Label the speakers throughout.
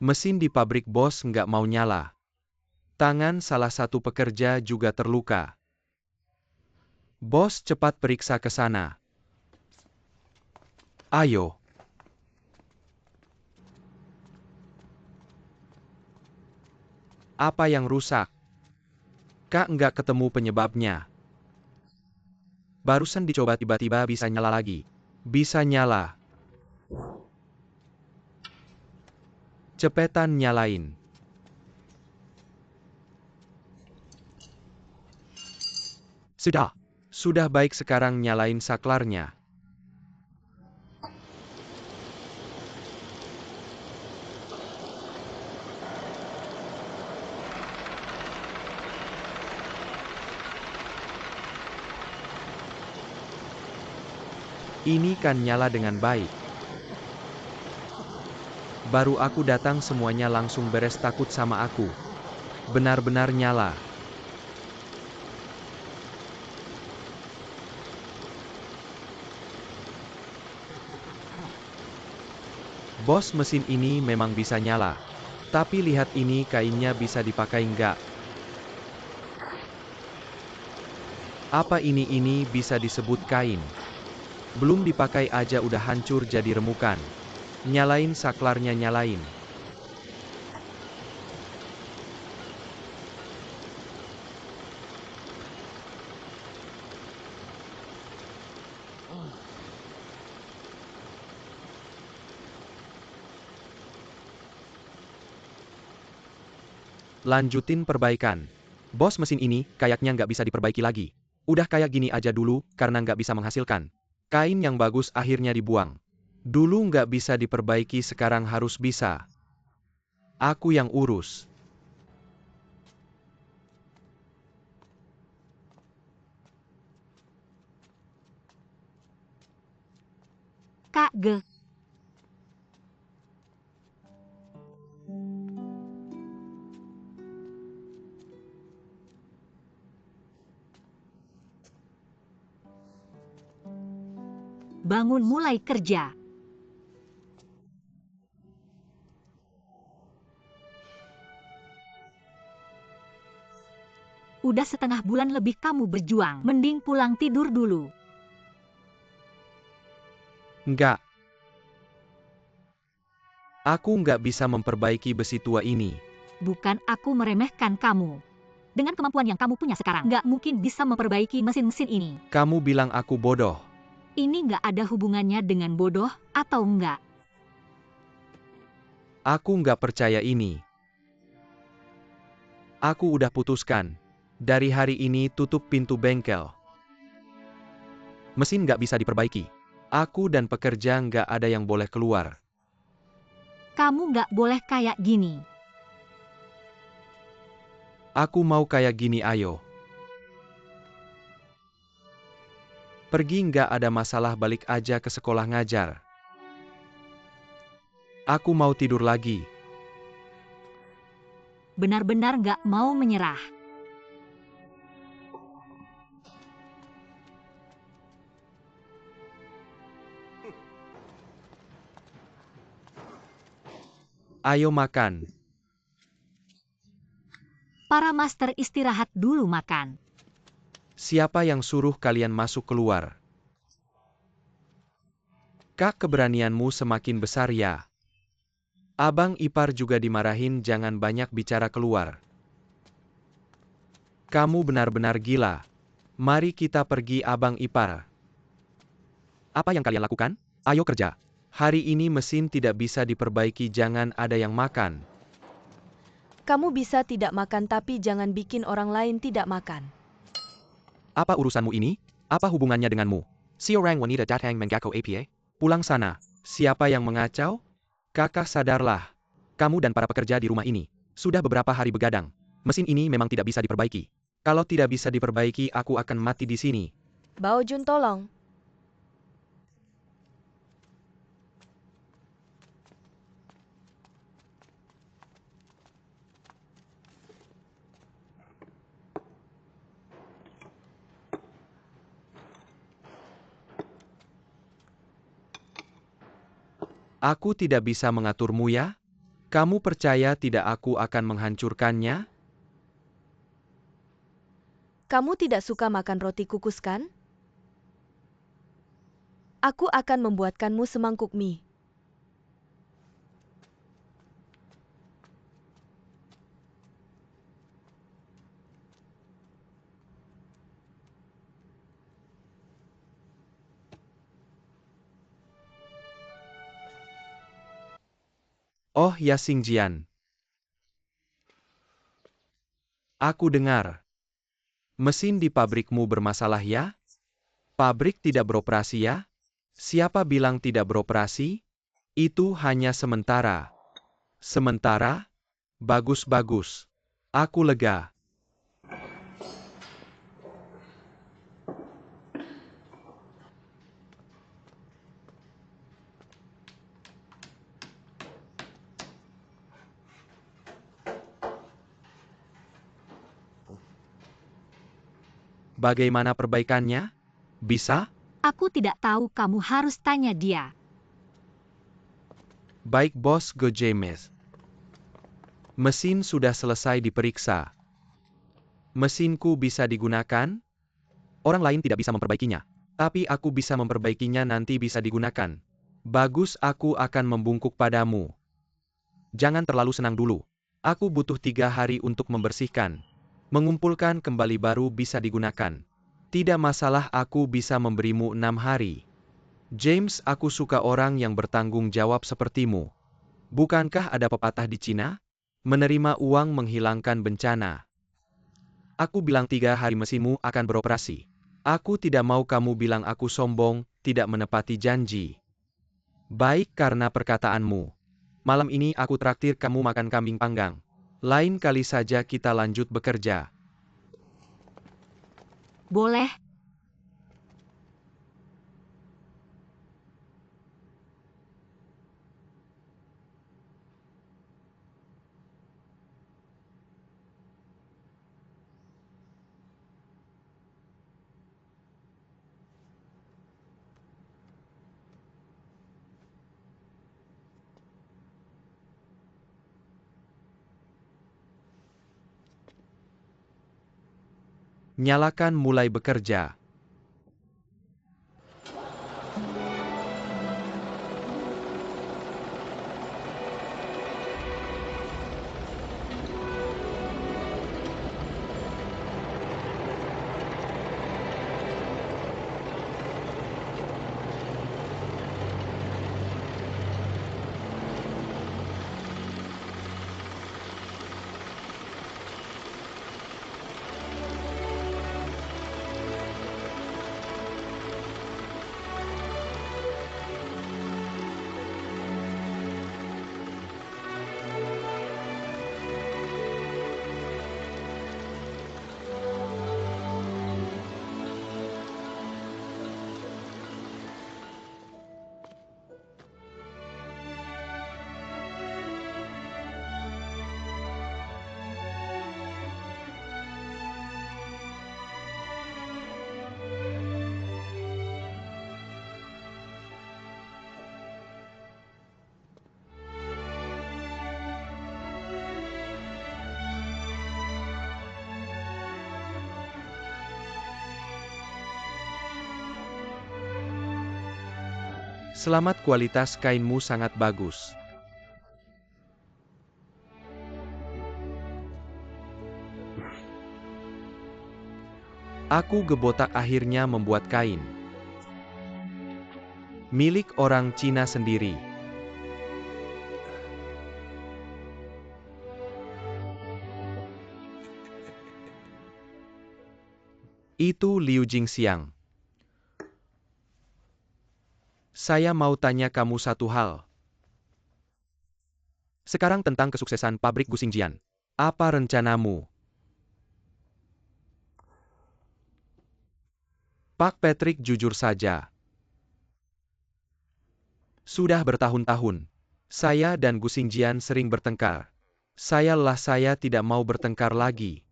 Speaker 1: Mesin di pabrik bos nggak mau nyala. Tangan salah satu pekerja juga terluka. Bos cepat periksa ke sana. Ayo. Apa yang rusak? Kak nggak ketemu penyebabnya. Barusan dicoba tiba-tiba bisa nyala lagi. Bisa nyala. Cepetan nyalain. Sudah. Sudah baik sekarang nyalain saklarnya. Ini kan nyala dengan baik. Baru aku datang semuanya langsung beres takut sama aku. Benar-benar nyala. Bos, mesin ini memang bisa nyala. Tapi lihat ini kainnya bisa dipakai nggak? Apa ini bisa disebut kain? Belum dipakai aja udah hancur jadi remukan. Nyalain saklarnya, nyalain. Lanjutin perbaikan. Bos, mesin ini kayaknya nggak bisa diperbaiki lagi. Udah kayak gini aja dulu karena nggak bisa menghasilkan. Kain yang bagus akhirnya dibuang. Dulu nggak bisa diperbaiki sekarang harus bisa. Aku yang urus.
Speaker 2: Kak Ge. Bangun mulai kerja. Udah setengah bulan lebih kamu berjuang, mending pulang tidur dulu.
Speaker 1: Nggak. Aku nggak bisa memperbaiki besi tua ini.
Speaker 2: Bukan aku meremehkan kamu. Dengan kemampuan yang kamu punya sekarang, nggak mungkin bisa memperbaiki mesin-mesin ini.
Speaker 1: Kamu bilang aku bodoh.
Speaker 2: Ini nggak ada hubungannya dengan bodoh atau enggak.
Speaker 1: Aku nggak percaya ini. Aku udah putuskan. Dari hari ini tutup pintu bengkel. Mesin nggak bisa diperbaiki. Aku dan pekerja nggak ada yang boleh keluar.
Speaker 2: Kamu nggak boleh kayak gini.
Speaker 1: Aku mau kayak gini, ayo. Pergi nggak ada masalah, balik aja ke sekolah ngajar. Aku mau tidur lagi.
Speaker 2: Benar-benar nggak mau menyerah.
Speaker 1: Ayo makan.
Speaker 2: Para master istirahat dulu makan.
Speaker 1: Siapa yang suruh kalian masuk keluar? Kak, keberanianmu semakin besar ya. Abang ipar juga dimarahin, jangan banyak bicara, keluar. Kamu benar-benar gila. Mari kita pergi, abang ipar. Apa yang kalian lakukan? Ayo kerja. Hari ini mesin tidak bisa diperbaiki, jangan ada yang makan.
Speaker 3: Kamu bisa tidak makan tapi jangan bikin orang lain tidak makan.
Speaker 1: Apa urusanmu ini? Apa hubungannya denganmu? Seorang wanita datang mengganggu APA? Pulang sana. Siapa yang mengacau? Kakak, sadarlah. Kamu dan para pekerja di rumah ini sudah beberapa hari begadang. Mesin ini memang tidak bisa diperbaiki. Kalau tidak bisa diperbaiki, aku akan mati di sini.
Speaker 3: Bao Jun, tolong.
Speaker 1: Aku tidak bisa mengaturmu ya? Kamu percaya tidak aku akan menghancurkannya?
Speaker 3: Kamu tidak suka makan roti kukus kan? Aku akan membuatkanmu semangkuk mie.
Speaker 1: Oh ya Xingjian. Aku dengar. Mesin di pabrikmu bermasalah ya? Pabrik tidak beroperasi ya? Siapa bilang tidak beroperasi? Itu hanya sementara. Sementara? Bagus-bagus. Aku lega. Bagaimana perbaikannya? Bisa?
Speaker 2: Aku tidak tahu, kamu harus tanya dia.
Speaker 1: Baik Bos Go James. Mesin sudah selesai diperiksa. Mesinku bisa digunakan? Orang lain tidak bisa memperbaikinya. Tapi aku bisa memperbaikinya, nanti bisa digunakan. Bagus, aku akan membungkuk padamu. Jangan terlalu senang dulu. Aku butuh 3 hari untuk membersihkan. Mengumpulkan kembali baru bisa digunakan. Tidak masalah, aku bisa memberimu 6 hari. James, aku suka orang yang bertanggung jawab sepertimu. Bukankah ada pepatah di Cina? Menerima uang menghilangkan bencana. Aku bilang 3 hari mesinmu akan beroperasi. Aku tidak mau kamu bilang aku sombong, tidak menepati janji. Baik, karena perkataanmu. Malam ini aku traktir kamu makan kambing panggang. Lain kali saja kita lanjut bekerja.
Speaker 2: Boleh.
Speaker 1: Nyalakan mulai bekerja. Selamat, kualitas kainmu sangat bagus. Aku gebotak akhirnya membuat kain. Milik orang Cina sendiri. Itu Liu Jingxiang. Saya mau tanya kamu satu hal. Sekarang tentang kesuksesan pabrik Guxingjian. Apa rencanamu? Pak Patrick, jujur saja. Sudah bertahun-tahun, saya dan Guxingjian sering bertengkar. Saya lelah, saya tidak mau bertengkar lagi.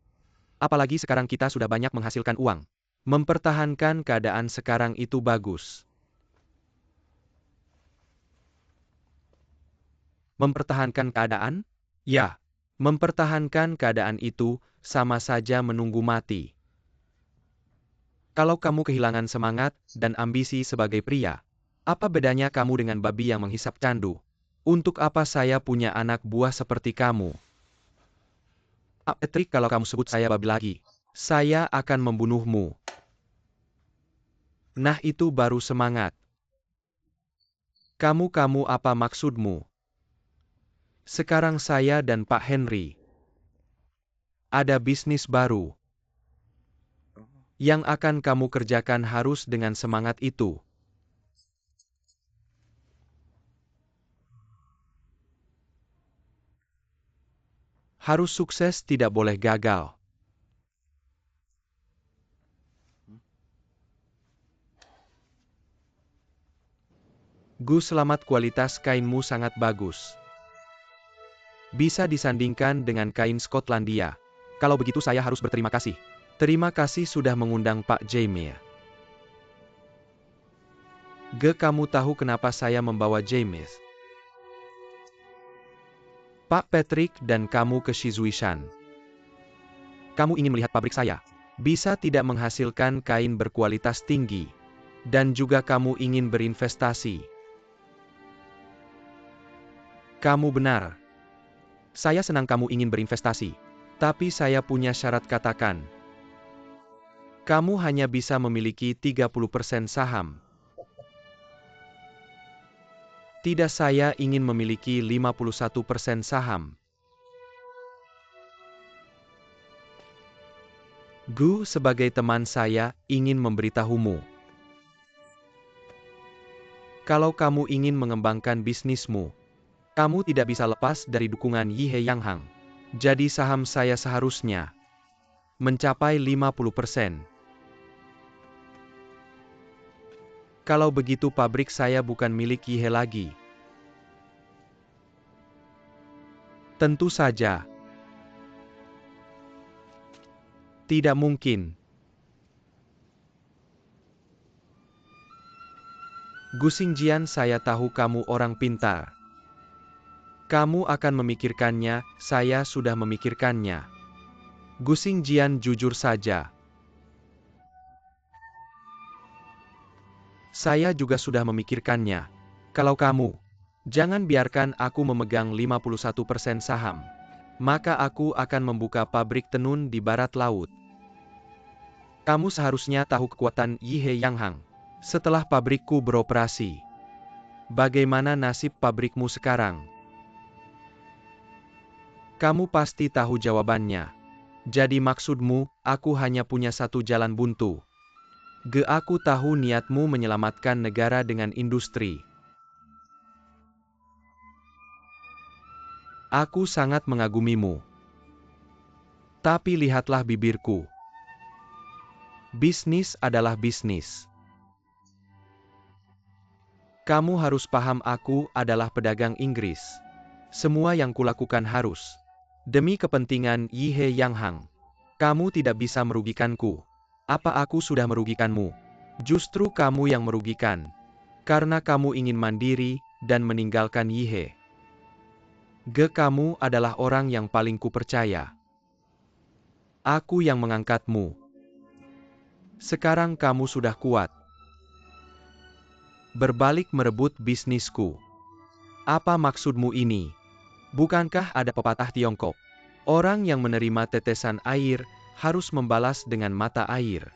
Speaker 1: Apalagi sekarang kita sudah banyak menghasilkan uang. Mempertahankan keadaan sekarang itu bagus. Mempertahankan keadaan? Ya, mempertahankan keadaan itu sama saja menunggu mati. Kalau kamu kehilangan semangat dan ambisi sebagai pria, apa bedanya kamu dengan babi yang menghisap candu? Untuk apa saya punya anak buah seperti kamu? Pak Patrick, kalau kamu sebut saya babi lagi, saya akan membunuhmu. Nah, itu baru semangat. Kamu apa maksudmu? Sekarang saya dan Pak Henry ada bisnis baru. Yang akan kamu kerjakan harus dengan semangat itu. Harus sukses, tidak boleh gagal. Gus, selamat, kualitas kainmu sangat bagus. Bisa disandingkan dengan kain Skotlandia. Kalau begitu saya harus berterima kasih. Terima kasih sudah mengundang Pak Jamie. Kamu tahu kenapa saya membawa James? Pak Patrick dan kamu ke Shizuishan. Kamu ingin melihat pabrik saya? Bisa tidak menghasilkan kain berkualitas tinggi. Dan juga kamu ingin berinvestasi. Kamu benar. Saya senang kamu ingin berinvestasi. Tapi saya punya syarat, katakan. Kamu hanya bisa memiliki 30% saham. Tidak, saya ingin memiliki 51% saham. Gu, sebagai teman saya, ingin memberitahumu. Kalau kamu ingin mengembangkan bisnismu, kamu tidak bisa lepas dari dukungan Yihe Yang Hang. Jadi saham saya seharusnya mencapai 50%. Kalau begitu pabrik saya bukan milik Yihe lagi. Tentu saja. Tidak mungkin. Gu Xingjian, saya tahu kamu orang pintar. Kamu akan memikirkannya, saya sudah memikirkannya. Gu Xingjian, jujur saja. Saya juga sudah memikirkannya. Kalau kamu, jangan biarkan aku memegang 51% saham. Maka aku akan membuka pabrik tenun di barat laut. Kamu seharusnya tahu kekuatan Yihe Yang Hang. Setelah pabrikku beroperasi, bagaimana nasib pabrikmu sekarang? Kamu pasti tahu jawabannya. Jadi maksudmu, aku hanya punya satu jalan buntu. Aku tahu niatmu menyelamatkan negara dengan industri. Aku sangat mengagumimu. Tapi lihatlah bibirku. Bisnis adalah bisnis. Kamu harus paham, aku adalah pedagang Inggris. Semua yang kulakukan harus demi kepentingan Yihe Yang Hang. Kamu tidak bisa merugikanku. Apa aku sudah merugikanmu? Justru kamu yang merugikan. Karena kamu ingin mandiri dan meninggalkan Yihe. Kamu adalah orang yang paling kupercaya. Aku yang mengangkatmu. Sekarang kamu sudah kuat. Berbalik merebut bisnisku. Apa maksudmu ini? Bukankah ada pepatah Tiongkok? Orang yang menerima tetesan air harus membalas dengan mata air.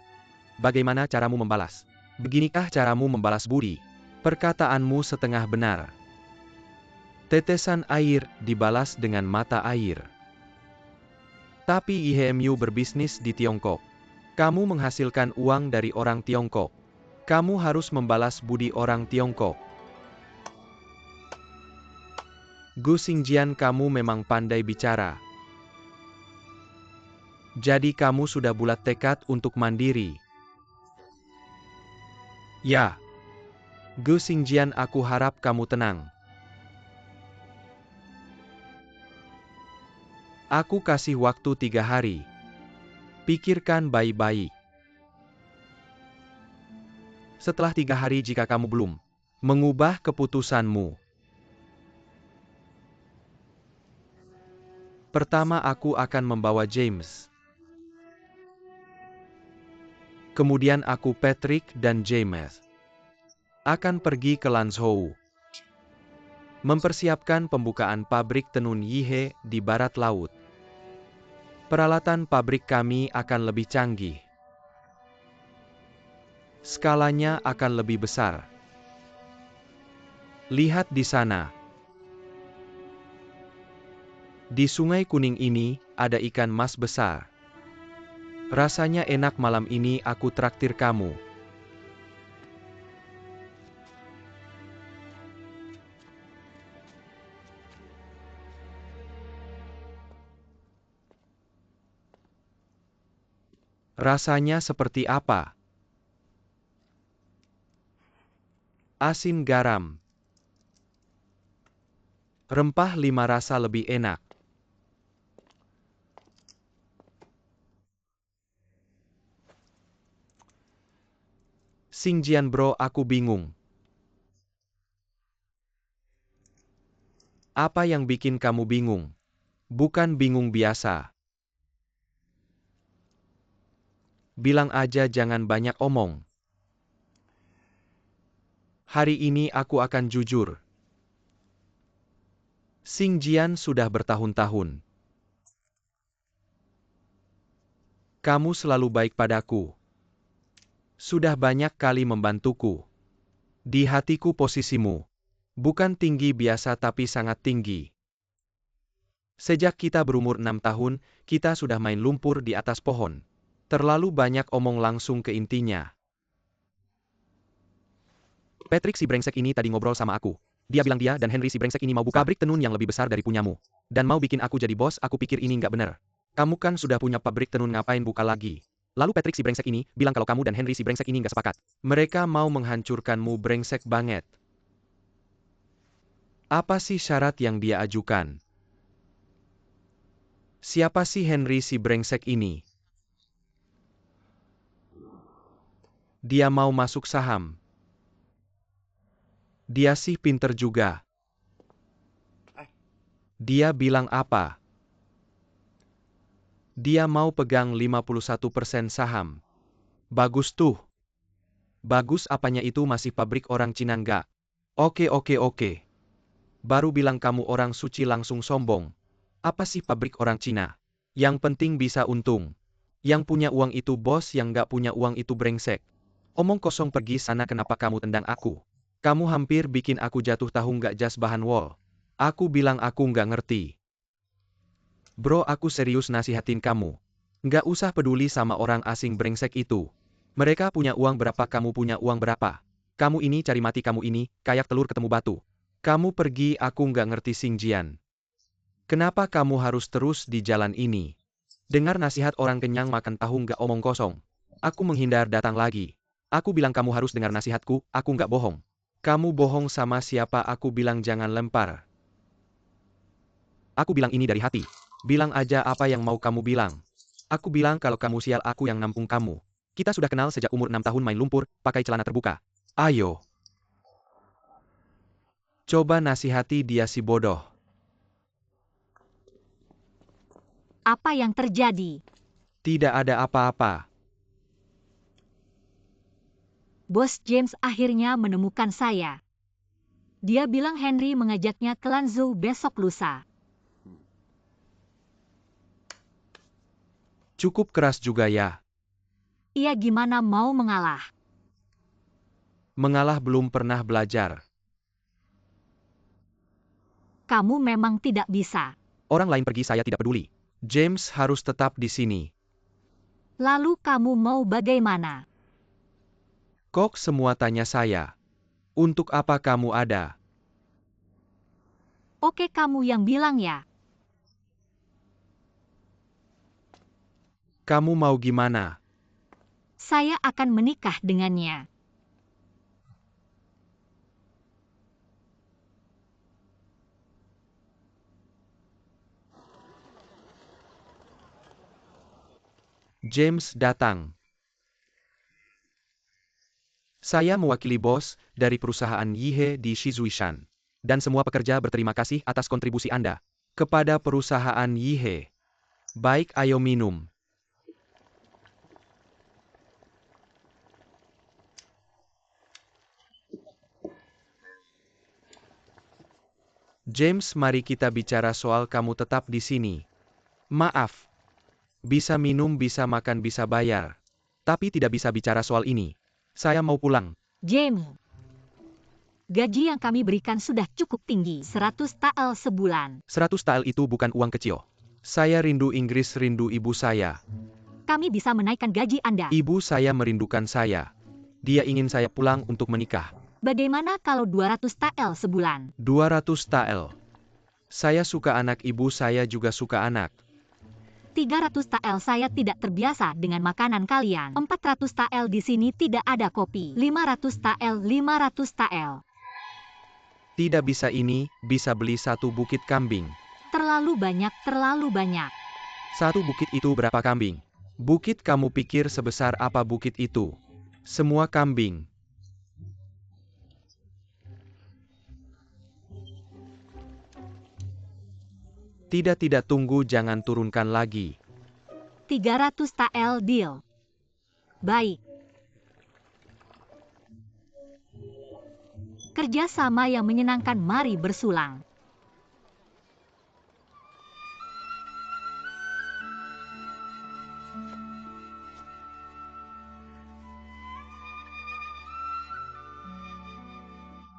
Speaker 1: Bagaimana caramu membalas? Beginikah caramu membalas budi? Perkataanmu setengah benar. Tetesan air dibalas dengan mata air. Tapi IHMU berbisnis di Tiongkok. Kamu menghasilkan uang dari orang Tiongkok. Kamu harus membalas budi orang Tiongkok. Gu Xingjian, kamu memang pandai bicara. Jadi kamu sudah bulat tekad untuk mandiri. Ya. Gu Xingjian, aku harap kamu tenang. Aku kasih waktu 3 hari. Pikirkan baik-baik. Setelah 3 hari, jika kamu belum mengubah keputusanmu, Pertama aku akan membawa James. Kemudian aku Patrick dan James akan pergi ke Lanzhou. Mempersiapkan pembukaan pabrik tenun Yihe di barat laut. Peralatan pabrik kami akan lebih canggih. Skalanya akan lebih besar. Lihat di sana. Di Sungai Kuning ini, ada ikan mas besar. Rasanya enak malam ini aku traktir kamu. Rasanya seperti apa? Asin garam. Rempah 5 rasa lebih enak. Xingjian bro, aku bingung. Apa yang bikin kamu bingung? Bukan bingung biasa. Bilang aja jangan banyak omong. Hari ini aku akan jujur. Xingjian sudah bertahun-tahun. Kamu selalu baik padaku. Sudah banyak kali membantuku. Di hatiku posisimu. Bukan tinggi biasa tapi sangat tinggi. Sejak kita berumur 6 tahun, kita sudah main lumpur di atas pohon. Terlalu banyak omong, langsung ke intinya. Patrick si brengsek ini tadi ngobrol sama aku. Dia bilang dia dan Henry si brengsek ini mau buka pabrik tenun yang lebih besar dari punyamu. Dan mau bikin aku jadi bos. Aku pikir ini nggak bener. Kamu kan sudah punya pabrik tenun, ngapain buka lagi? Lalu Patrick si brengsek ini bilang kalau kamu dan Henry si brengsek ini nggak sepakat. Mereka mau menghancurkanmu, brengsek banget. Apa sih syarat yang dia ajukan? Siapa sih Henry si brengsek ini? Dia mau masuk saham. Dia sih pinter juga. Dia bilang apa? Dia mau pegang 51% saham. Bagus tuh. Bagus apanya, itu masih pabrik orang Cina nggak? Oke. Baru bilang kamu orang suci langsung sombong. Apa sih pabrik orang Cina? Yang penting bisa untung. Yang punya uang itu bos, yang nggak punya uang itu brengsek. Omong kosong, pergi sana. Kenapa kamu tendang aku? Kamu hampir bikin aku jatuh, tahu nggak, jas bahan wall. Aku bilang aku nggak ngerti. Bro, aku serius nasihatin kamu. Nggak usah peduli sama orang asing brengsek itu. Mereka punya uang berapa, kamu punya uang berapa? Kamu ini cari mati, kamu ini kayak telur ketemu batu. Kamu pergi, aku nggak ngerti Xingjian. Kenapa kamu harus terus di jalan ini? Dengar nasihat orang kenyang makan tahu, nggak omong kosong. Aku menghindar datang lagi. Aku bilang kamu harus dengar nasihatku, aku nggak bohong. Kamu bohong sama siapa? Aku bilang jangan lempar. Aku bilang ini dari hati. Bilang aja apa yang mau kamu bilang. Aku bilang kalau kamu sial, aku yang nampung kamu. Kita sudah kenal sejak umur 6 tahun, main lumpur, pakai celana terbuka. Ayo. Coba nasihati dia si bodoh.
Speaker 2: Apa yang terjadi?
Speaker 1: Tidak ada apa-apa.
Speaker 2: Bos James akhirnya menemukan saya. Dia bilang Henry mengajaknya ke Lanzhou besok lusa.
Speaker 1: Cukup keras juga ya.
Speaker 2: Ia gimana mau mengalah?
Speaker 1: Mengalah belum pernah belajar.
Speaker 2: Kamu memang tidak bisa.
Speaker 1: Orang lain pergi saya tidak peduli. James harus tetap di sini.
Speaker 2: Lalu kamu mau bagaimana?
Speaker 1: Kok semua tanya saya? Untuk apa kamu ada?
Speaker 2: Oke, kamu yang bilang ya.
Speaker 1: Kamu mau gimana?
Speaker 2: Saya akan menikah dengannya.
Speaker 1: James datang. Saya mewakili bos dari perusahaan Yihe di Shizuishan. Dan semua pekerja berterima kasih atas kontribusi Anda. Kepada perusahaan Yihe. Baik, ayo minum. James, mari kita bicara soal kamu tetap di sini. Maaf. Bisa minum, bisa makan, bisa bayar. Tapi tidak bisa bicara soal ini. Saya mau pulang.
Speaker 2: James, gaji yang kami berikan sudah cukup tinggi, 100 tael sebulan.
Speaker 1: 100 tael itu bukan uang kecil. Saya rindu Inggris, rindu ibu saya.
Speaker 2: Kami bisa menaikkan gaji Anda.
Speaker 1: Ibu saya merindukan saya. Dia ingin saya pulang untuk menikah.
Speaker 2: Bagaimana kalau 200 tael sebulan?
Speaker 1: 200 tael. Saya suka anak, ibu saya juga suka anak.
Speaker 2: 300 tael, saya tidak terbiasa dengan makanan kalian. 400 tael, di sini tidak ada kopi. 500 tael, 500 tael.
Speaker 1: Tidak bisa ini, bisa beli satu bukit kambing.
Speaker 2: Terlalu banyak, terlalu banyak.
Speaker 1: Satu bukit itu berapa kambing? Bukit, kamu pikir sebesar apa bukit itu? Semua kambing. Tidak, tunggu, jangan turunkan lagi.
Speaker 2: 300 tael deal. Baik. Kerjasama yang menyenangkan, mari bersulang.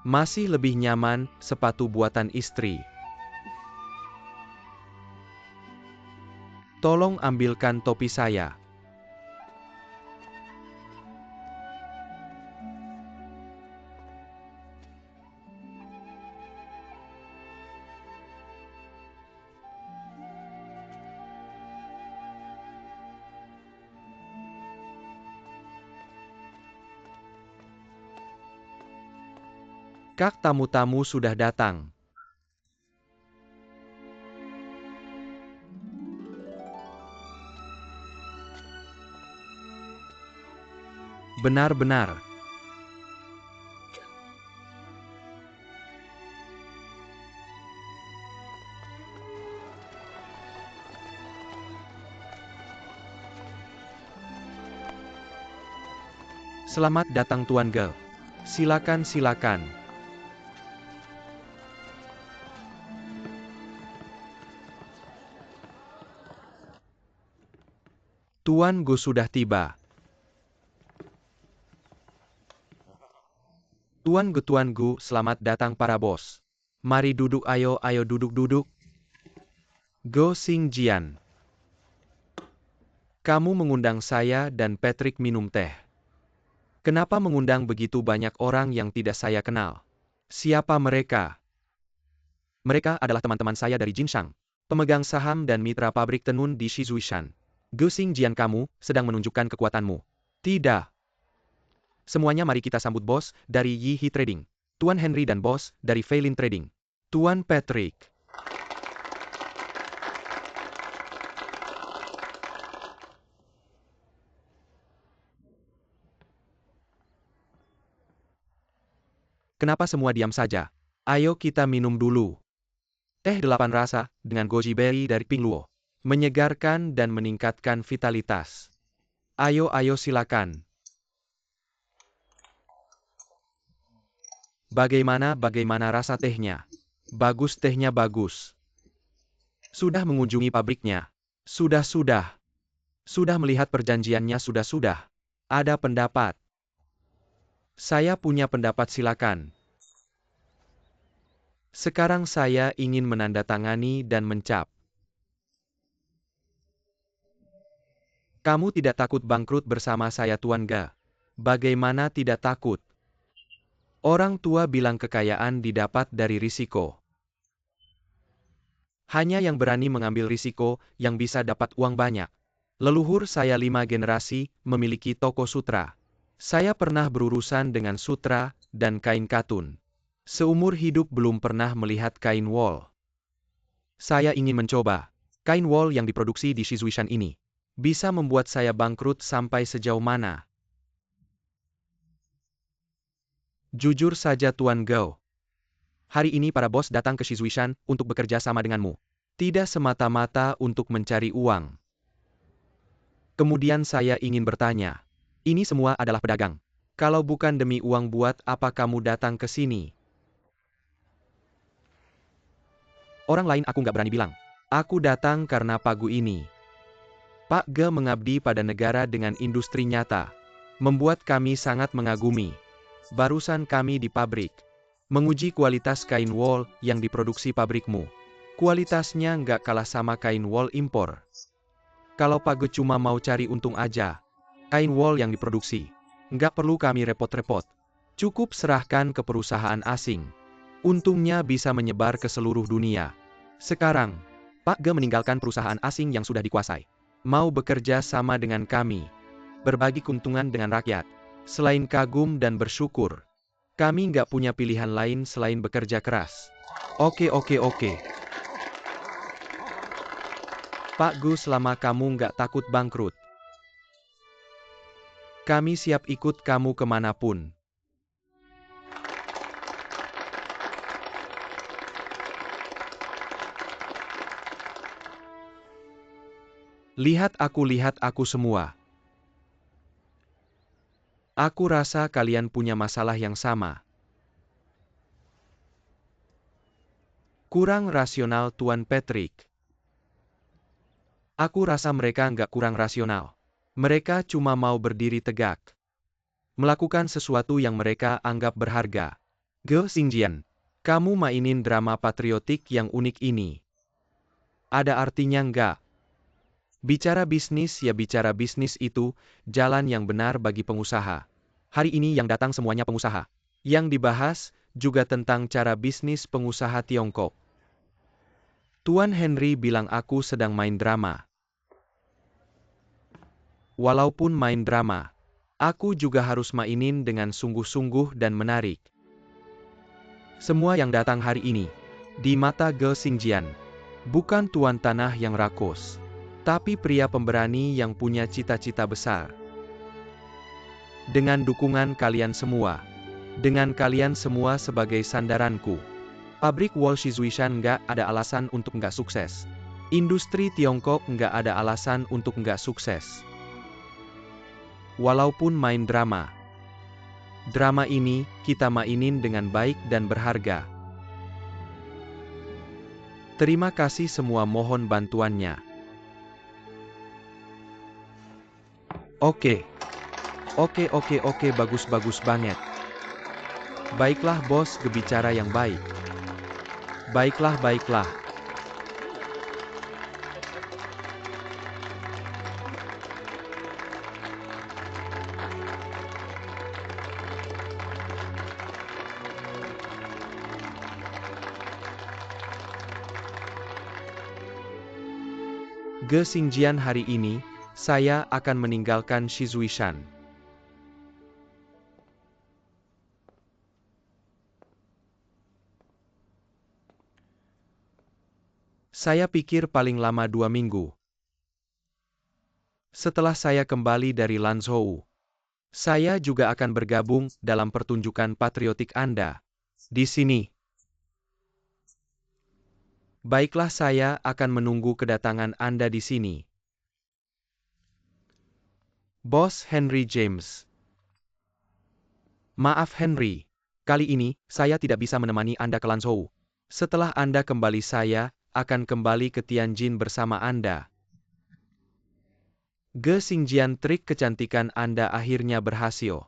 Speaker 1: Masih lebih nyaman, sepatu buatan istri. Tolong ambilkan topi saya. Kak, tamu-tamu sudah datang. Benar-benar. Selamat datang Tuan Ge. Silakan, silakan. Tuan Go sudah tiba. Tuan Go, selamat datang para bos. Mari duduk, ayo duduk. Go Sing Jian. Kamu mengundang saya dan Patrick minum teh. Kenapa mengundang begitu banyak orang yang tidak saya kenal? Siapa mereka? Mereka adalah teman-teman saya dari Jinshan, pemegang saham dan mitra pabrik tenun di Shizuishan. Go Sing Jian, kamu sedang menunjukkan kekuatanmu. Tidak. Semuanya mari kita sambut bos dari Yihe Trading, Tuan Henry, dan bos dari Feilin Trading, Tuan Patrick. Kenapa semua diam saja? Ayo kita minum dulu. Teh 8 rasa dengan goji berry dari Pingluo. Menyegarkan dan meningkatkan vitalitas. Ayo silakan. Bagaimana rasa tehnya? Bagus, tehnya bagus. Sudah mengunjungi pabriknya? Sudah. Sudah melihat perjanjiannya? Sudah. Ada pendapat? Saya punya pendapat, silakan. Sekarang saya ingin menandatangani dan mencap. Kamu tidak takut bangkrut bersama saya, Tuan Ge? Bagaimana tidak takut? Orang tua bilang kekayaan didapat dari risiko. Hanya yang berani mengambil risiko yang bisa dapat uang banyak. Leluhur saya 5 generasi memiliki toko sutra. Saya pernah berurusan dengan sutra dan kain katun. Seumur hidup belum pernah melihat kain wol. Saya ingin mencoba. Kain wol yang diproduksi di Shizuishan ini bisa membuat saya bangkrut sampai sejauh mana? Jujur saja Tuan Ge. Hari ini para bos datang ke Shizuishan untuk bekerja sama denganmu. Tidak semata-mata untuk mencari uang. Kemudian saya ingin bertanya, ini semua adalah pedagang. Kalau bukan demi uang, buat apa kamu datang ke sini? Orang lain aku nggak berani bilang. Aku datang karena pagu ini. Pak Ge mengabdi pada negara dengan industri nyata. Membuat kami sangat mengagumi. Barusan kami di pabrik. Menguji kualitas kain wol yang diproduksi pabrikmu. Kualitasnya nggak kalah sama kain wol impor. Kalau Pak Ge cuma mau cari untung aja, kain wol yang diproduksi, nggak perlu kami repot-repot. Cukup serahkan ke perusahaan asing. Untungnya bisa menyebar ke seluruh dunia. Sekarang, Pak Ge meninggalkan perusahaan asing yang sudah dikuasai. Mau bekerja sama dengan kami. Berbagi keuntungan dengan rakyat. Selain kagum dan bersyukur, kami nggak punya pilihan lain selain bekerja keras. Oke. Pak Gu, selama kamu nggak takut bangkrut, kami siap ikut kamu kemanapun. Lihat aku semua. Aku rasa kalian punya masalah yang sama. Kurang rasional, Tuan Patrick. Aku rasa mereka nggak kurang rasional. Mereka cuma mau berdiri tegak. Melakukan sesuatu yang mereka anggap berharga. Ge Xingjian, kamu mainin drama patriotik yang unik ini. Ada artinya nggak? Bicara bisnis ya bicara bisnis itu, jalan yang benar bagi pengusaha. Hari ini yang datang semuanya pengusaha. Yang dibahas, juga tentang cara bisnis pengusaha Tiongkok. Tuan Henry bilang aku sedang main drama. Walaupun main drama, aku juga harus mainin dengan sungguh-sungguh dan menarik. Semua yang datang hari ini, di mata Ge Xingjian, bukan tuan tanah yang rakus, tapi pria pemberani yang punya cita-cita besar. Dengan dukungan kalian semua, dengan kalian semua sebagai sandaranku, pabrik wol Shizuishan nggak ada alasan untuk nggak sukses. Industri Tiongkok nggak ada alasan untuk nggak sukses. Walaupun main drama, drama ini kita mainin dengan baik dan berharga. Terima kasih semua, mohon bantuannya. Oke, bagus banget. Baiklah bos, bicara yang baik. Baiklah. Ge Xingjian, hari ini, saya akan meninggalkan Shizuishan. Saya pikir paling lama 2 minggu. Setelah saya kembali dari Lanzhou, saya juga akan bergabung dalam pertunjukan patriotik Anda. Di sini. Baiklah, saya akan menunggu kedatangan Anda di sini. Bos Henry James. Maaf Henry, kali ini, saya tidak bisa menemani Anda ke Lanzhou. Setelah Anda kembali, saya akan kembali ke Tianjin bersama Anda. Ge Xingjian, trik kecantikan Anda akhirnya berhasil.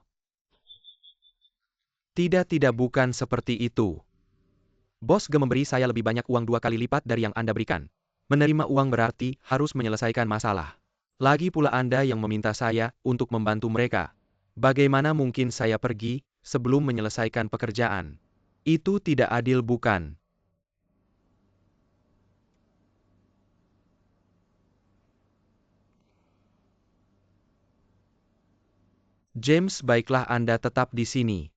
Speaker 1: Tidak, bukan seperti itu. Bos Ge memberi saya lebih banyak uang 2 kali lipat dari yang Anda berikan. Menerima uang berarti harus menyelesaikan masalah. Lagi pula Anda yang meminta saya untuk membantu mereka. Bagaimana mungkin saya pergi sebelum menyelesaikan pekerjaan? Itu tidak adil, bukan? James, baiklah, Anda tetap di sini.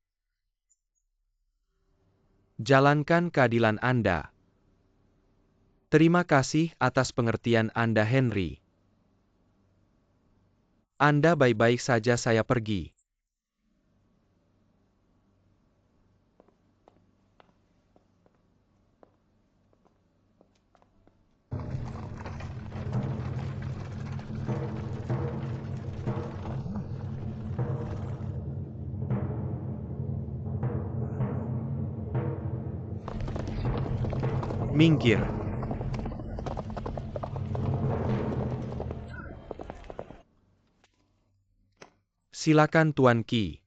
Speaker 1: Jalankan keadilan Anda. Terima kasih atas pengertian Anda, Henry. Anda baik-baik saja, saya pergi. Minggir. Silakan Tuan Qi.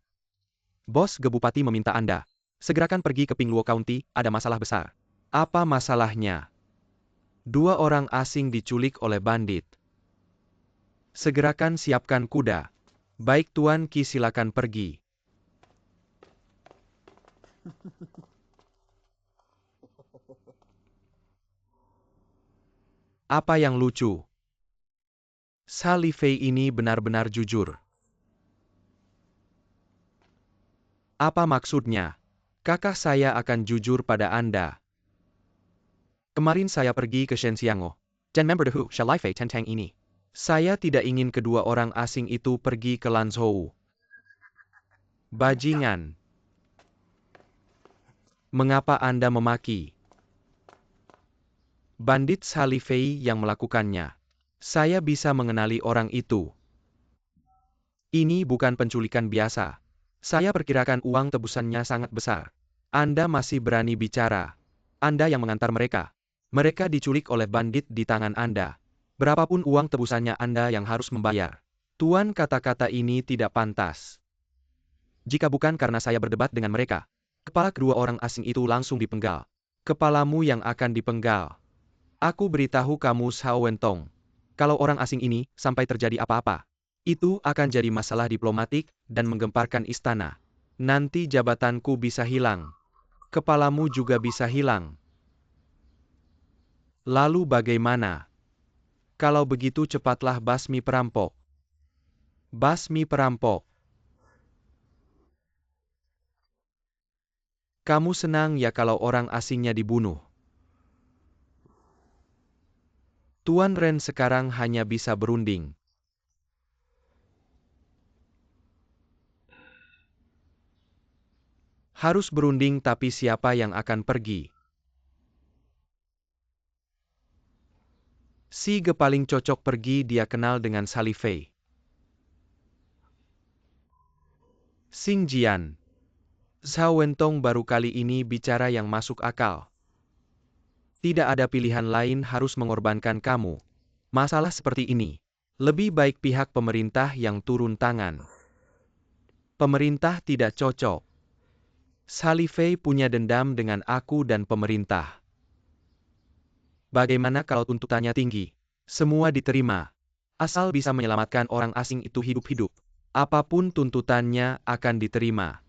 Speaker 1: Bos Gebupati meminta Anda. Segerakan pergi ke Pingluo County, ada masalah besar. Apa masalahnya? 2 orang asing diculik oleh bandit. Segerakan siapkan kuda. Baik Tuan Qi, silakan pergi. Apa yang lucu? Sally Fei ini benar-benar jujur. Apa maksudnya? Kakak saya akan jujur pada Anda. Kemarin saya pergi ke Shenxiango. Dan member The Who, Sally Fei Tentang ini. Saya tidak ingin kedua orang asing itu pergi ke Lanzhou. Bajingan. Mengapa Anda memaki? Bandit Sally Fei yang melakukannya. Saya bisa mengenali orang itu. Ini bukan penculikan biasa. Saya perkirakan uang tebusannya sangat besar. Anda masih berani bicara. Anda yang mengantar mereka. Mereka diculik oleh bandit di tangan Anda. Berapapun uang tebusannya Anda yang harus membayar. Tuan, kata-kata ini tidak pantas. Jika bukan karena saya berdebat dengan mereka, kepala kedua orang asing itu langsung dipenggal. Kepalamu yang akan dipenggal. Aku beritahu kamu Xiao Wentong. Kalau orang asing ini sampai terjadi apa-apa, itu akan jadi masalah diplomatik dan menggemparkan istana. Nanti jabatanku bisa hilang. Kepalamu juga bisa hilang. Lalu bagaimana? Kalau begitu cepatlah basmi perampok. Basmi perampok. Kamu senang ya kalau orang asingnya dibunuh? Tuan Ren sekarang hanya bisa berunding. Harus berunding, tapi siapa yang akan pergi? Si Ge paling cocok pergi, dia kenal dengan Sally Fei. Xing Jian. Xiao Wentong baru kali ini bicara yang masuk akal. Tidak ada pilihan lain, harus mengorbankan kamu. Masalah seperti ini, lebih baik pihak pemerintah yang turun tangan. Pemerintah tidak cocok. Sally Fei punya dendam dengan aku dan pemerintah. Bagaimana kalau tuntutannya tinggi? Semua diterima. Asal bisa menyelamatkan orang asing itu hidup-hidup. Apapun tuntutannya akan diterima.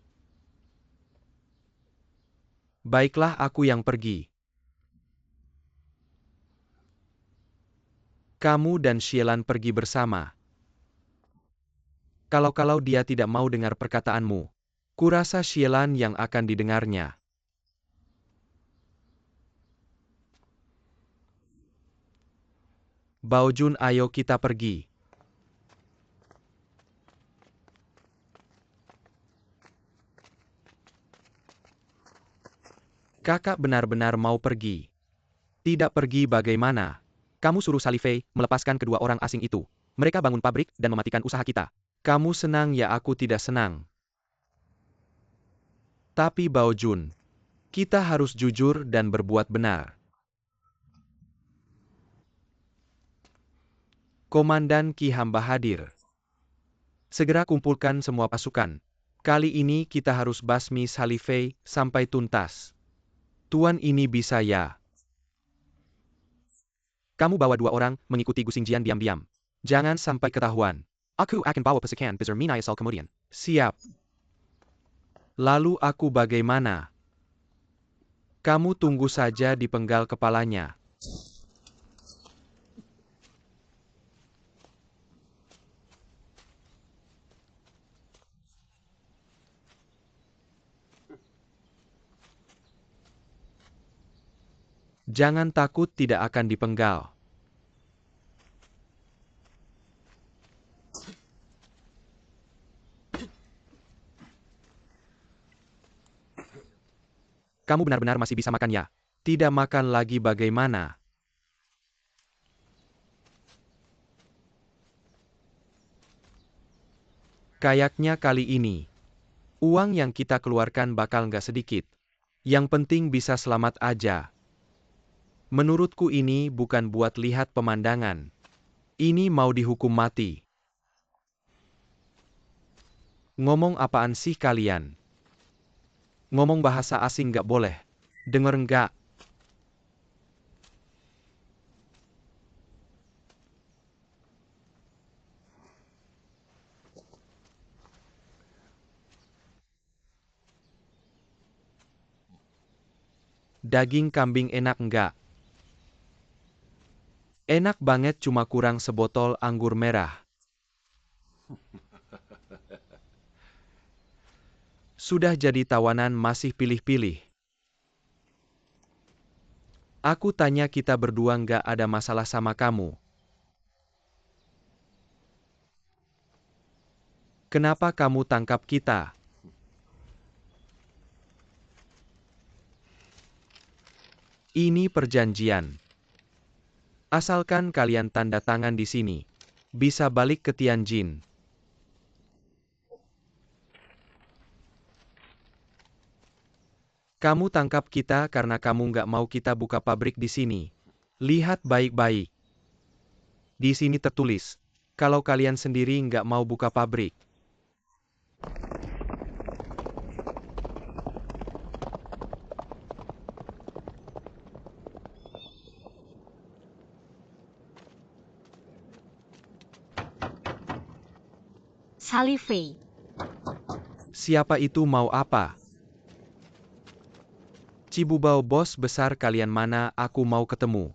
Speaker 1: Baiklah, aku yang pergi. Kamu dan Xielan pergi bersama. Kalau dia tidak mau dengar perkataanmu, kurasa Xielan yang akan didengarnya. Baojun, ayo kita pergi. Kakak benar-benar mau pergi. Tidak pergi bagaimana? Kamu suruh Sally Fei melepaskan kedua orang asing itu. Mereka bangun pabrik dan mematikan usaha kita. Kamu senang ya, aku tidak senang. Tapi Baojun, kita harus jujur dan berbuat benar. Komandan Qi hamba hadir. Segera kumpulkan semua pasukan. Kali ini kita harus basmi Sally Fei sampai tuntas. Tuan, ini bisa ya? Kamu bawa 2 orang mengikuti Gu Xingjian diam-diam. Jangan sampai ketahuan. Aku akan bawa pasukan besar Minayasal kemudian. Siap. Lalu aku bagaimana? Kamu tunggu saja di penggal kepalanya. Jangan takut, tidak akan dipenggal. Kamu benar-benar masih bisa makan ya? Tidak makan lagi bagaimana? Kayaknya kali ini, uang yang kita keluarkan bakal nggak sedikit. Yang penting bisa selamat aja. Menurutku ini bukan buat lihat pemandangan. Ini mau dihukum mati. Ngomong apaan sih kalian? Ngomong bahasa asing nggak boleh. Denger nggak? Daging kambing enak nggak? Enak banget, cuma kurang sebotol anggur merah. Sudah jadi tawanan masih pilih-pilih. Aku tanya, kita berdua nggak ada masalah sama kamu. Kenapa kamu tangkap kita? Ini perjanjian. Asalkan kalian tanda tangan di sini, bisa balik ke Tianjin. Kamu tangkap kita karena kamu nggak mau kita buka pabrik di sini. Lihat baik-baik. Di sini tertulis, kalau kalian sendiri nggak mau buka pabrik.
Speaker 2: Sally Fei.
Speaker 1: Siapa itu, mau apa? Cibubao, bos besar kalian mana? Aku mau ketemu.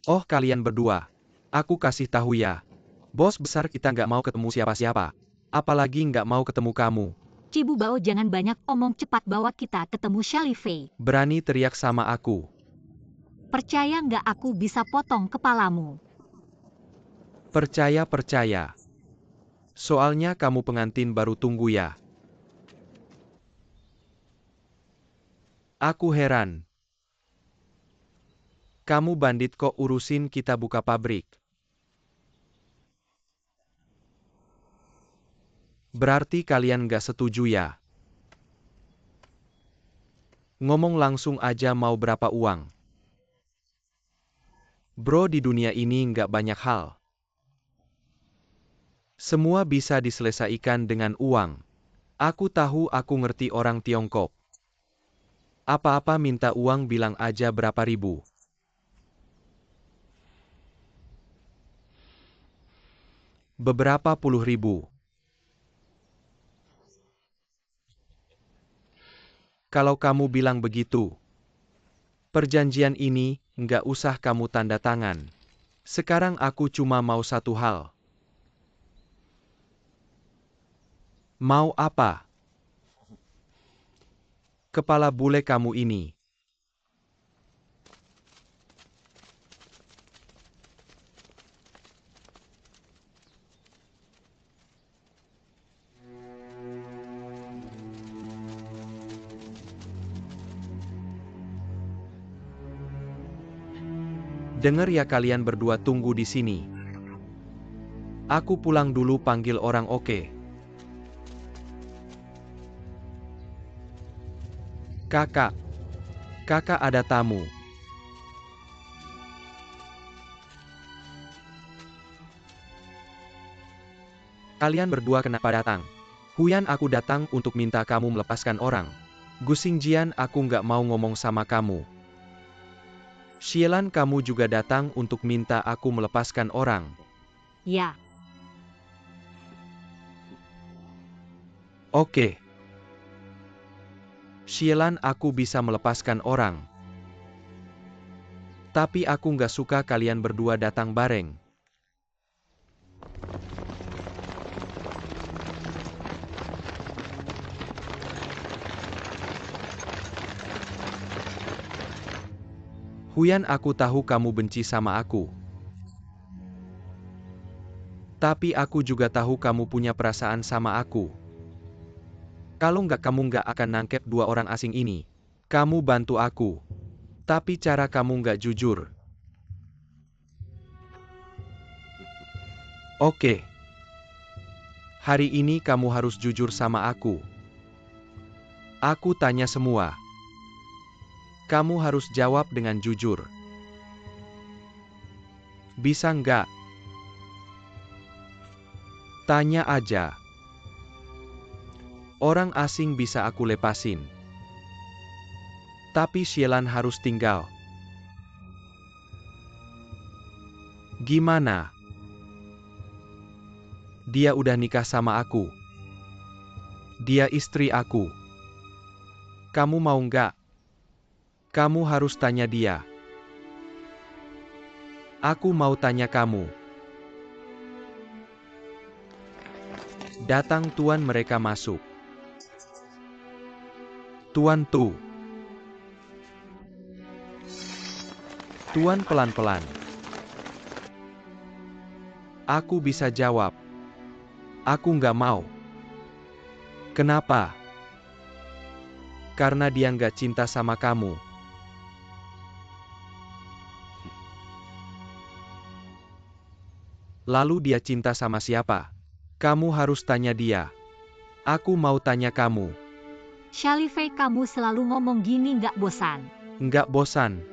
Speaker 1: Oh, kalian berdua. Aku kasih tahu ya. Bos besar kita nggak mau ketemu siapa-siapa. Apalagi nggak mau ketemu kamu.
Speaker 2: Cibubao, jangan banyak omong, cepat bawa kita ketemu Sally Fei.
Speaker 1: Berani teriak sama aku.
Speaker 2: Percaya nggak aku bisa potong kepalamu.
Speaker 1: Percaya. Soalnya kamu pengantin baru, tunggu ya. Aku heran. Kamu bandit kok urusin kita buka pabrik. Berarti kalian nggak setuju ya? Ngomong langsung aja, mau berapa uang? Bro, di dunia ini nggak banyak hal. Semua bisa diselesaikan dengan uang. Aku tahu, aku ngerti orang Tiongkok. Apa-apa minta uang, bilang aja berapa ribu. Beberapa puluh ribu. Kalau kamu bilang begitu, perjanjian ini nggak usah kamu tanda tangan. Sekarang aku cuma mau satu hal. Mau apa? Kepala bule kamu ini. Dengar ya, kalian berdua tunggu di sini. Aku pulang dulu, panggil orang. Oke. Kakak. Kakak, ada tamu. Kalian berdua kenapa datang? Huyan, aku datang untuk minta kamu melepaskan orang. Gusing Jian, aku nggak mau ngomong sama kamu. Xielan, kamu juga datang untuk minta aku melepaskan orang.
Speaker 2: Ya.
Speaker 1: Oke. Xielan, aku bisa melepaskan orang. Tapi aku nggak suka kalian berdua datang bareng. Huyan, aku tahu kamu benci sama aku. Tapi aku juga tahu kamu punya perasaan sama aku. Kalau nggak, kamu nggak akan nangkep dua orang asing ini. Kamu bantu aku. Tapi cara kamu nggak jujur. Oke. Hari ini kamu harus jujur sama aku. Aku tanya semua. Kamu harus jawab dengan jujur. Bisa nggak? Tanya aja. Orang asing bisa aku lepasin. Tapi Shielan harus tinggal. Gimana? Dia udah nikah sama aku. Dia istri aku. Kamu mau nggak? Kamu harus tanya dia. Aku mau tanya kamu. Datang tuan, mereka masuk. Tuan tuh. Tuan pelan-pelan. Aku bisa jawab. Aku nggak mau. Kenapa? Karena dia nggak cinta sama kamu. Lalu dia cinta sama siapa? Kamu harus tanya dia. Aku mau tanya kamu.
Speaker 2: Shalifei, kamu selalu ngomong gini nggak bosan?
Speaker 1: Nggak bosan.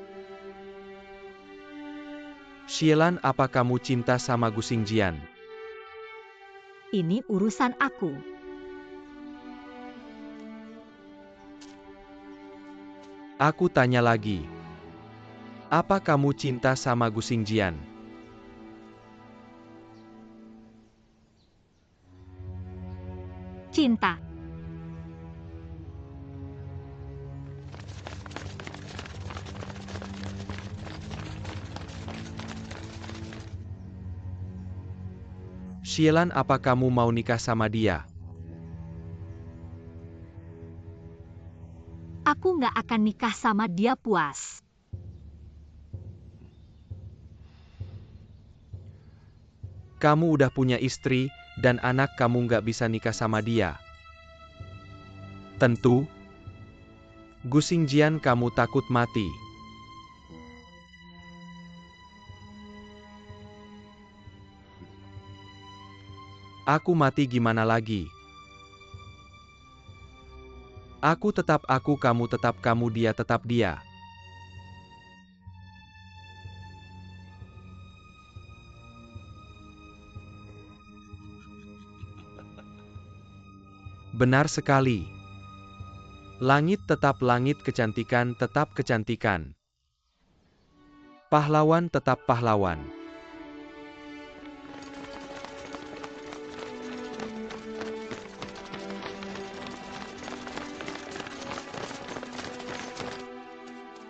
Speaker 1: Shielan, apa kamu cinta sama Gu Xingjian?
Speaker 2: Ini urusan aku.
Speaker 1: Aku tanya lagi. Apa kamu cinta sama Gu Xingjian?
Speaker 2: Cinta.
Speaker 1: Shielan, apa kamu mau nikah sama dia?
Speaker 2: Aku nggak akan nikah sama dia, puas.
Speaker 1: Kamu udah punya istri, dan anak, kamu nggak bisa nikah sama dia. Tentu. Gu Xingjian, kamu takut mati. Aku mati gimana lagi? Aku tetap aku, kamu tetap kamu, dia tetap dia. Benar sekali. Langit tetap langit, kecantikan tetap kecantikan. Pahlawan tetap pahlawan.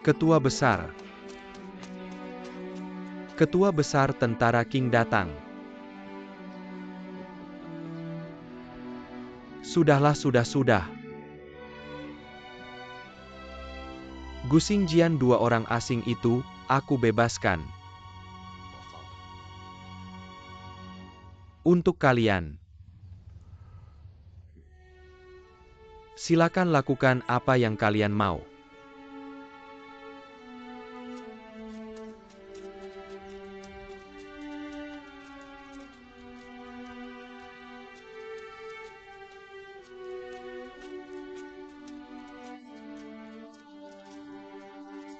Speaker 1: Ketua besar. Ketua besar tentara Qing datang. Sudahlah, sudah. Gu Xingjian, dua orang asing itu, aku bebaskan. Untuk kalian. Silakan lakukan apa yang kalian mau.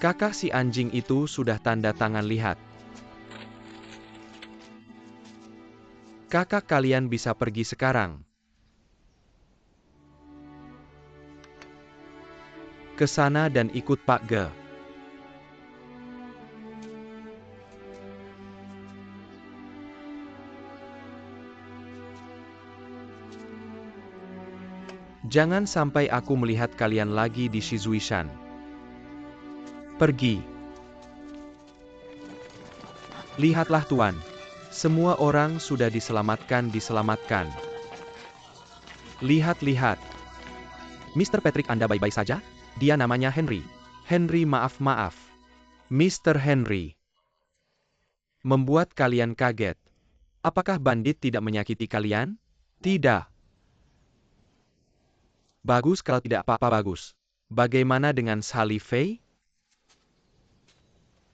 Speaker 1: Kakak si anjing itu sudah tanda tangan, lihat. Kakak kalian bisa pergi sekarang. Ke sana dan ikut Pak Ge. Jangan sampai aku melihat kalian lagi di Shizuishan. Pergi. Lihatlah tuan. Semua orang sudah diselamatkan. Lihat. Mr. Patrick, Anda baik-baik saja? Dia namanya Henry. Henry, maaf. Mr. Henry. Membuat kalian kaget. Apakah bandit tidak menyakiti kalian? Tidak. Bagus, kalau tidak apa-apa bagus. Bagaimana dengan Shalifei?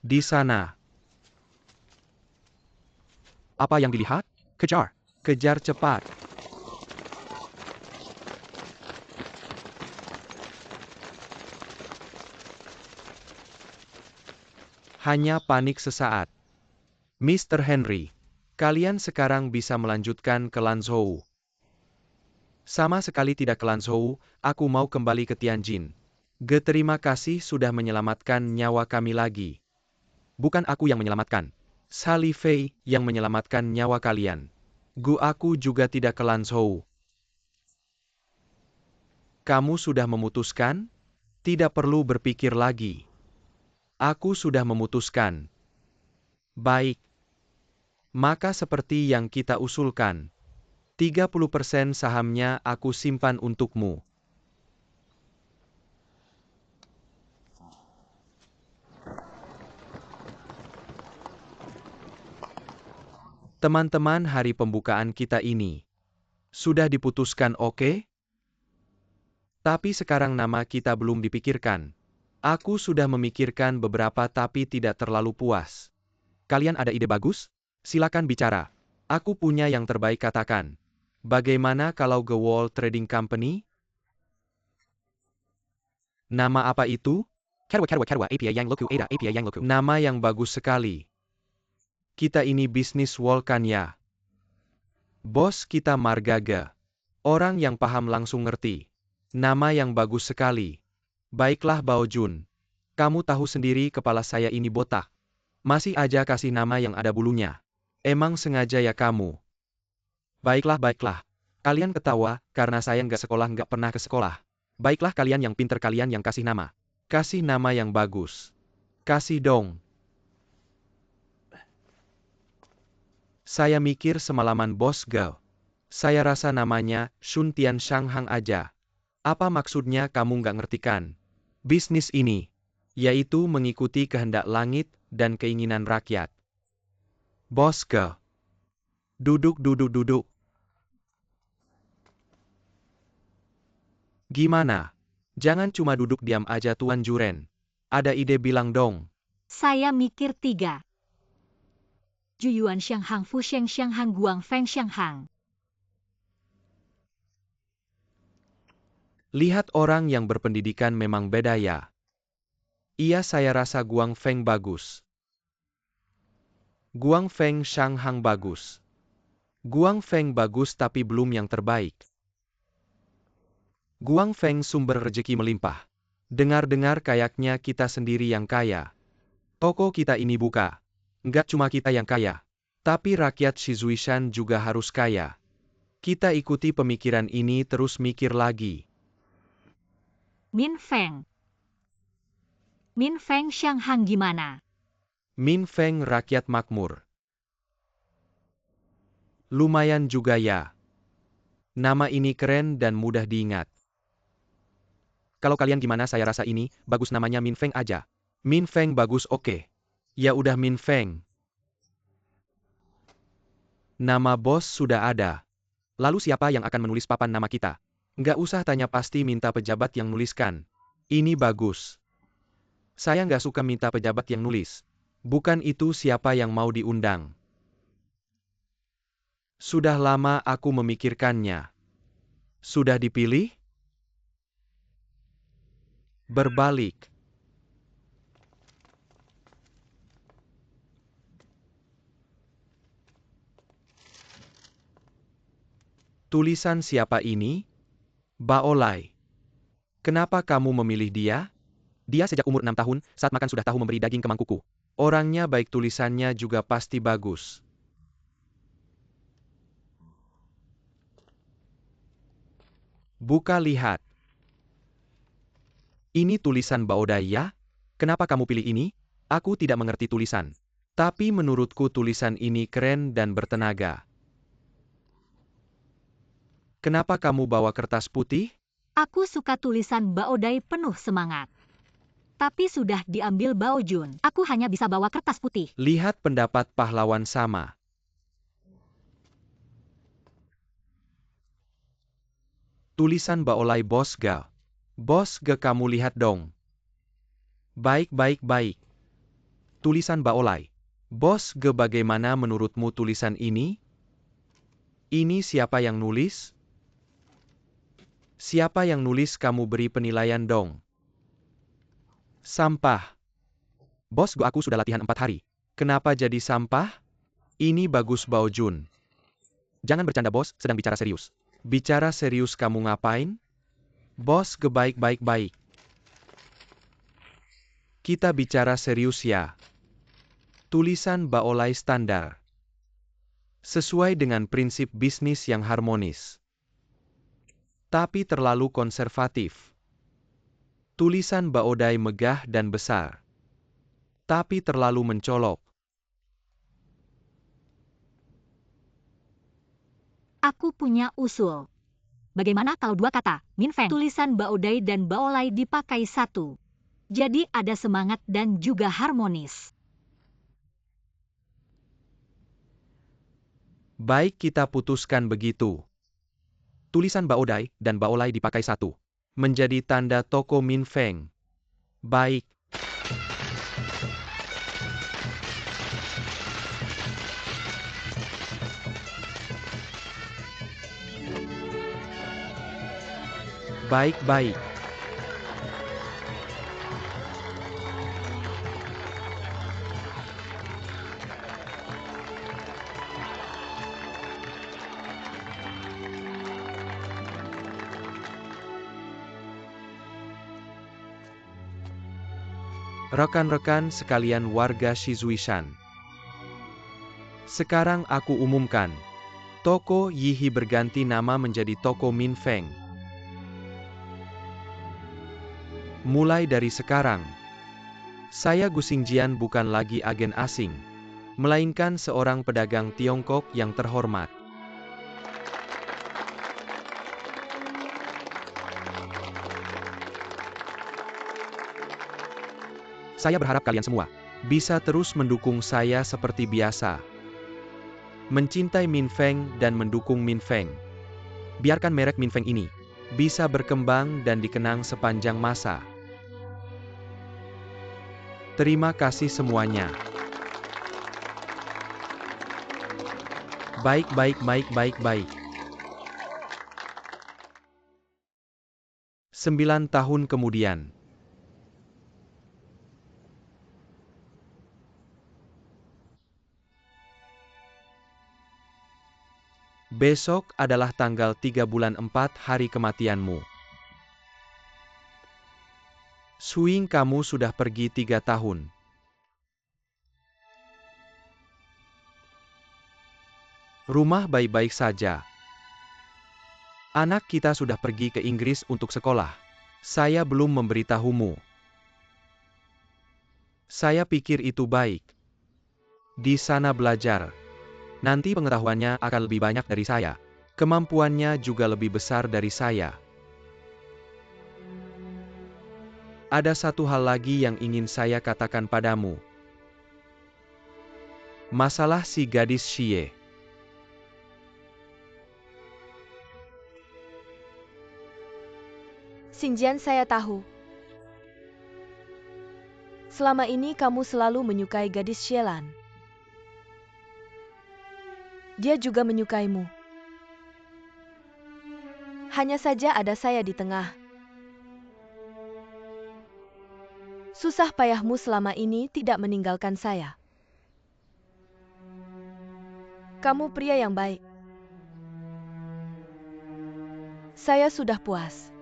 Speaker 1: Di sana. Apa yang dilihat? Kejar cepat. Hanya panik sesaat. Mr. Henry, kalian sekarang bisa melanjutkan ke Lanzhou. Sama sekali tidak ke Lanzhou, aku mau kembali ke Tianjin. Terima kasih sudah menyelamatkan nyawa kami lagi. Bukan aku yang menyelamatkan. Sally Fei yang menyelamatkan nyawa kalian. Aku juga tidak ke Lanzhou. Kamu sudah memutuskan? Tidak perlu berpikir lagi. Aku sudah memutuskan. Baik. Maka seperti yang kita usulkan. 30% sahamnya aku simpan untukmu. Teman-teman, hari pembukaan kita ini sudah diputuskan, oke? Tapi sekarang nama kita belum dipikirkan. Aku sudah memikirkan beberapa tapi tidak terlalu puas. Kalian ada ide bagus? Silakan bicara. Aku punya yang terbaik, katakan. Bagaimana kalau The Wall Trading Company? Nama apa itu? Kerwa API yang loku ada API yang loku. Nama yang bagus sekali. Kita ini bisnis wall kan ya? Bos kita Margaga. Orang yang paham langsung ngerti. Nama yang bagus sekali. Baiklah Bao Jun. Kamu tahu sendiri kepala saya ini botak. Masih aja kasih nama yang ada bulunya. Emang sengaja ya kamu? Baiklah. Kalian ketawa, karena saya nggak pernah ke sekolah. Baiklah kalian yang pinter, kalian yang kasih nama. Kasih nama yang bagus. Kasih dong. Saya mikir semalaman bos Gao. Saya rasa namanya Shun Tian Shang Hang aja. Apa maksudnya kamu nggak ngerti kan? Bisnis ini, yaitu mengikuti kehendak langit dan keinginan rakyat. Bos Gao. Duduk. Gimana? Jangan cuma duduk diam aja Tuan Juren. Ada ide bilang dong.
Speaker 2: Saya mikir 3. Juyuan Xianghang Fu Sheng Xianghang Guang Feng Xianghang.
Speaker 1: Lihat orang yang berpendidikan memang beda ya. Iya, saya rasa Guang Feng bagus. Guang Feng Shanghang bagus. Guang Feng bagus tapi belum yang terbaik. Guang Feng sumber rezeki melimpah. Dengar-dengar kayaknya kita sendiri yang kaya. Toko kita ini buka. Nggak cuma kita yang kaya. Tapi rakyat Shizuishan juga harus kaya. Kita ikuti pemikiran ini terus mikir lagi.
Speaker 2: Min Feng Xianghang gimana?
Speaker 1: Min Feng rakyat makmur. Lumayan juga ya. Nama ini keren dan mudah diingat. Kalau kalian gimana? Saya rasa ini bagus, namanya Min Feng aja. Min Feng bagus, oke. Ya udah Min Feng. Nama bos sudah ada. Lalu siapa yang akan menulis papan nama kita? Nggak usah tanya, pasti minta pejabat yang nuliskan. Ini bagus. Saya nggak suka minta pejabat yang nulis. Bukan itu siapa yang mau diundang. Sudah lama aku memikirkannya. Sudah dipilih? Berbalik. Tulisan siapa ini? Baolai. Kenapa kamu memilih dia? Dia sejak umur 6 tahun, saat makan sudah tahu memberi daging ke mangkuku. Orangnya baik, tulisannya juga pasti bagus. Buka lihat. Ini tulisan Baodai ya? Kenapa kamu pilih ini? Aku tidak mengerti tulisan. Tapi menurutku tulisan ini keren dan bertenaga. Kenapa kamu bawa kertas putih?
Speaker 2: Aku suka tulisan Baodai penuh semangat. Tapi sudah diambil Bao Jun. Aku hanya bisa bawa kertas putih.
Speaker 1: Lihat pendapat pahlawan sama. Tulisan Baolai Bos Ga. Bos Ga, kamu lihat dong. Baik. Tulisan Baolai. Bos Ga, bagaimana menurutmu tulisan ini? Ini siapa yang nulis? Siapa yang nulis, kamu beri penilaian dong. Sampah. Bos Ga, aku sudah latihan 4 hari. Kenapa jadi sampah? Ini bagus Bao Jun. Jangan bercanda bos, sedang bicara serius. Bicara serius kamu ngapain? Bos baik-baik. Kita bicara serius ya. Tulisan Baolai standar. Sesuai dengan prinsip bisnis yang harmonis. Tapi terlalu konservatif. Tulisan Baodai megah dan besar. Tapi terlalu mencolok.
Speaker 2: Aku punya usul. Bagaimana kalau dua kata, Min Feng, tulisan Baodai dan Baolai dipakai satu. Jadi ada semangat dan juga harmonis.
Speaker 1: Baik kita putuskan begitu. Tulisan Baodai dan Baolai dipakai satu. Menjadi tanda toko Min Feng. Baik. Baik. Rekan-rekan sekalian warga Shizuishan. Sekarang aku umumkan. Toko Yihi berganti nama menjadi toko Min Feng. Mulai dari sekarang, saya Gu Xingjian bukan lagi agen asing, melainkan seorang pedagang Tiongkok yang terhormat. Saya berharap kalian semua bisa terus mendukung saya seperti biasa. Mencintai Min Feng dan mendukung Min Feng. Biarkan merek Min Feng ini bisa berkembang dan dikenang sepanjang masa. Terima kasih semuanya. Baik. 9 tahun kemudian. Besok adalah tanggal 3 bulan 4 hari kematianmu. Suing kamu sudah pergi 3 tahun. Rumah baik-baik saja. Anak kita sudah pergi ke Inggris untuk sekolah. Saya belum memberitahumu. Saya pikir itu baik. Di sana belajar. Nanti pengetahuannya akan lebih banyak dari saya. Kemampuannya juga lebih besar dari saya. Ada satu hal lagi yang ingin saya katakan padamu. Masalah si gadis Xie.
Speaker 3: Xingjian, saya tahu. Selama ini kamu selalu menyukai gadis Xielan. Dia juga menyukaimu. Hanya saja ada saya di tengah. Susah payahmu selama ini tidak meninggalkan saya. Kamu pria yang baik. Saya sudah puas.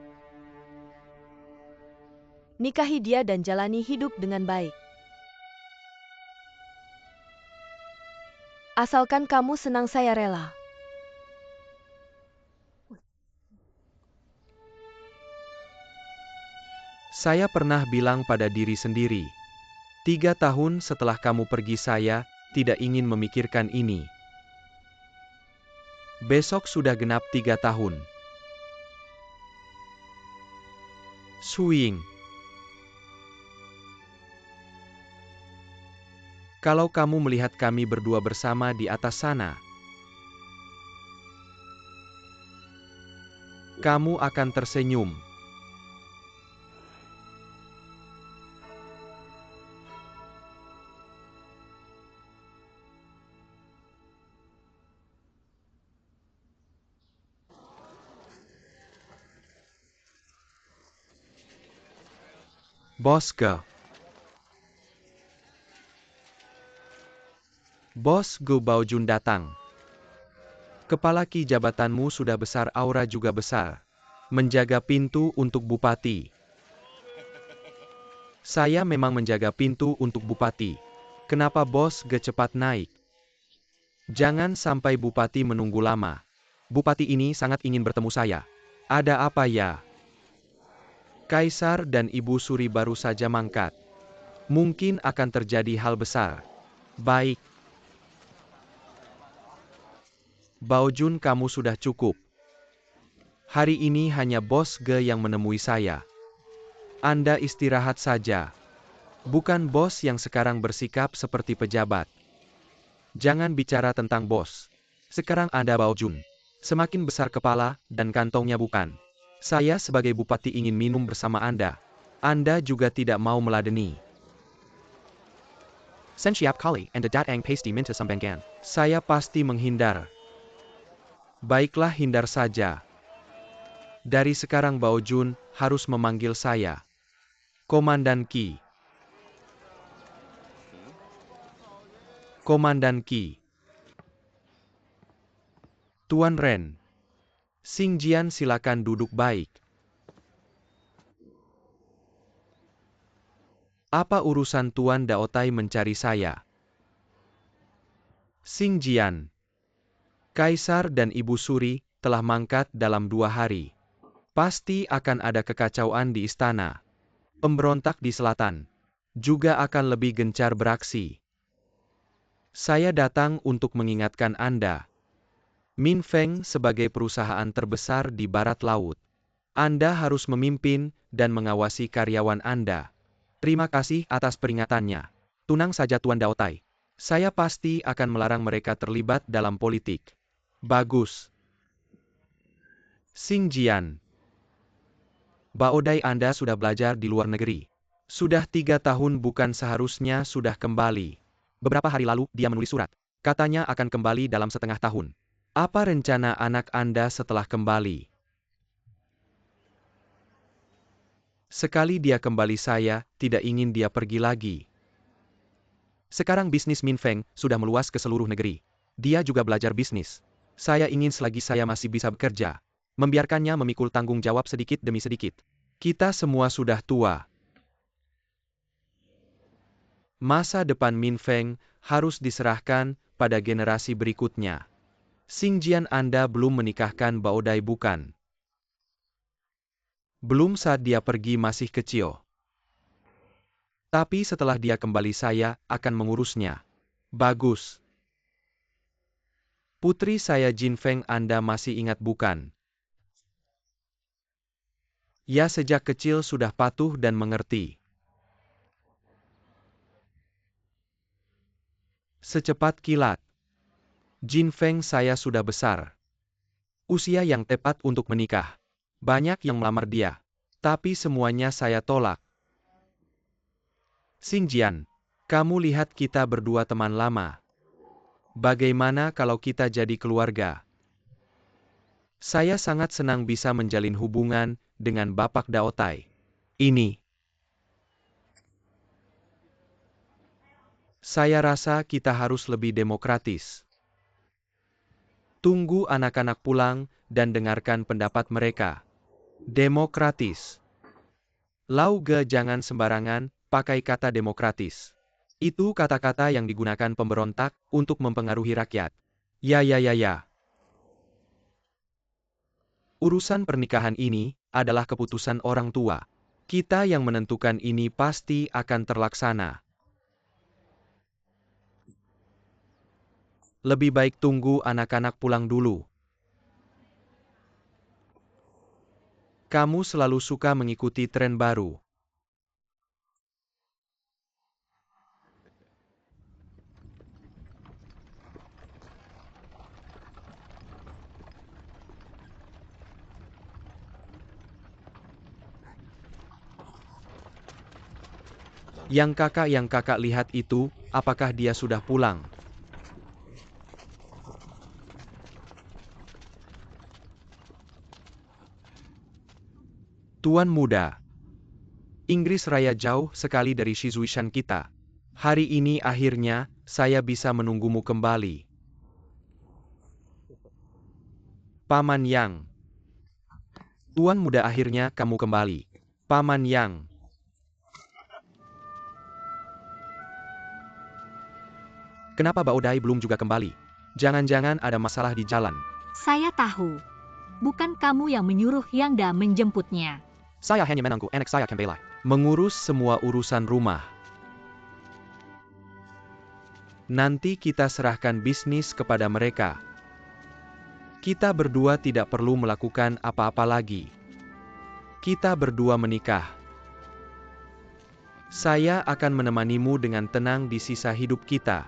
Speaker 3: Nikahi dia dan jalani hidup dengan baik. Asalkan kamu senang, saya rela.
Speaker 1: Saya pernah bilang pada diri sendiri, 3 tahun setelah kamu pergi saya tidak ingin memikirkan ini. Besok sudah genap 3 tahun. Suing. Kalau kamu melihat kami berdua bersama di atas sana, kamu akan tersenyum. Bos Gu Baojun datang. Kepala Ki jabatanmu sudah besar, aura juga besar. Menjaga pintu untuk bupati. Saya memang menjaga pintu untuk bupati. Kenapa Bos Ge cepat naik? Jangan sampai bupati menunggu lama. Bupati ini sangat ingin bertemu saya. Ada apa ya? Kaisar dan Ibu Suri baru saja mangkat. Mungkin akan terjadi hal besar. Baik. Baojun, kamu sudah cukup. Hari ini hanya Bos Ge yang menemui saya. Anda istirahat saja. Bukan bos yang sekarang bersikap seperti pejabat. Jangan bicara tentang bos. Sekarang Anda Baojun. Semakin besar kepala dan kantongnya bukan. Saya sebagai bupati ingin minum bersama Anda. Anda juga tidak mau meladeni.
Speaker 4: Sen siap kali Anda datang pasti minta sambangan.
Speaker 1: Saya pasti menghindar. Baiklah, hindar saja. Dari sekarang Baojun harus memanggil saya Komandan Ki. Komandan Ki. Tuan Ren. Xingjian, silakan duduk baik. Apa urusan Tuan Daotai mencari saya? Xingjian. Kaisar dan Ibu Suri telah mangkat dalam 2 hari. Pasti akan ada kekacauan di istana. Pemberontak di selatan juga akan lebih gencar beraksi. Saya datang untuk mengingatkan Anda. Minfeng sebagai perusahaan terbesar di barat laut. Anda harus memimpin dan mengawasi karyawan Anda. Terima kasih atas peringatannya. Tenang saja Tuan Daotai. Saya pasti akan melarang mereka terlibat dalam politik. Bagus. Xingjian. Baodai, Anda sudah belajar di luar negeri. Sudah 3 tahun, bukan seharusnya sudah kembali. Beberapa hari lalu dia menulis surat. Katanya akan kembali dalam setengah tahun. Apa rencana anak Anda setelah kembali? Sekali dia kembali, saya tidak ingin dia pergi lagi. Sekarang bisnis Minfeng sudah meluas ke seluruh negeri. Dia juga belajar bisnis. Saya ingin selagi saya masih bisa bekerja, membiarkannya memikul tanggung jawab sedikit demi sedikit. Kita semua sudah tua. Masa depan Minfeng harus diserahkan pada generasi berikutnya. Xingjian, Anda belum menikahkan Baodai bukan? Belum, saat dia pergi masih kecil. Tapi setelah dia kembali saya akan mengurusnya. Bagus. Putri saya Jinfeng, Anda masih ingat bukan? Ya, sejak kecil sudah patuh dan mengerti. Secepat kilat. Jinfeng, saya sudah besar. Usia yang tepat untuk menikah. Banyak yang melamar dia. Tapi semuanya saya tolak. Xingjian, kamu lihat kita berdua teman lama. Bagaimana kalau kita jadi keluarga? Saya sangat senang bisa menjalin hubungan dengan Bapak Daotai. Ini. Saya rasa kita harus lebih demokratis. Tunggu anak-anak pulang dan dengarkan pendapat mereka. Demokratis. Lau Ge, jangan sembarangan pakai kata demokratis. Itu kata-kata yang digunakan pemberontak untuk mempengaruhi rakyat. Ya. Urusan pernikahan ini adalah keputusan orang tua. Kita yang menentukan ini pasti akan terlaksana. Lebih baik tunggu anak-anak pulang dulu. Kamu selalu suka mengikuti tren baru. Yang kakak lihat itu, apakah dia sudah pulang? Tuan muda. Inggris Raya jauh sekali dari Shizuishan kita. Hari ini akhirnya, saya bisa menunggumu kembali. Paman Yang. Tuan muda, akhirnya kamu kembali. Paman Yang. Kenapa Baodai belum juga kembali? Jangan-jangan ada masalah di jalan.
Speaker 2: Saya tahu. Bukan kamu yang menyuruh Yangda menjemputnya.
Speaker 4: Saya hanya menunggu anak saya kembali.
Speaker 1: Mengurus semua urusan rumah. Nanti kita serahkan bisnis kepada mereka. Kita berdua tidak perlu melakukan apa-apa lagi. Kita berdua menikah. Saya akan menemanimu dengan tenang di sisa hidup kita.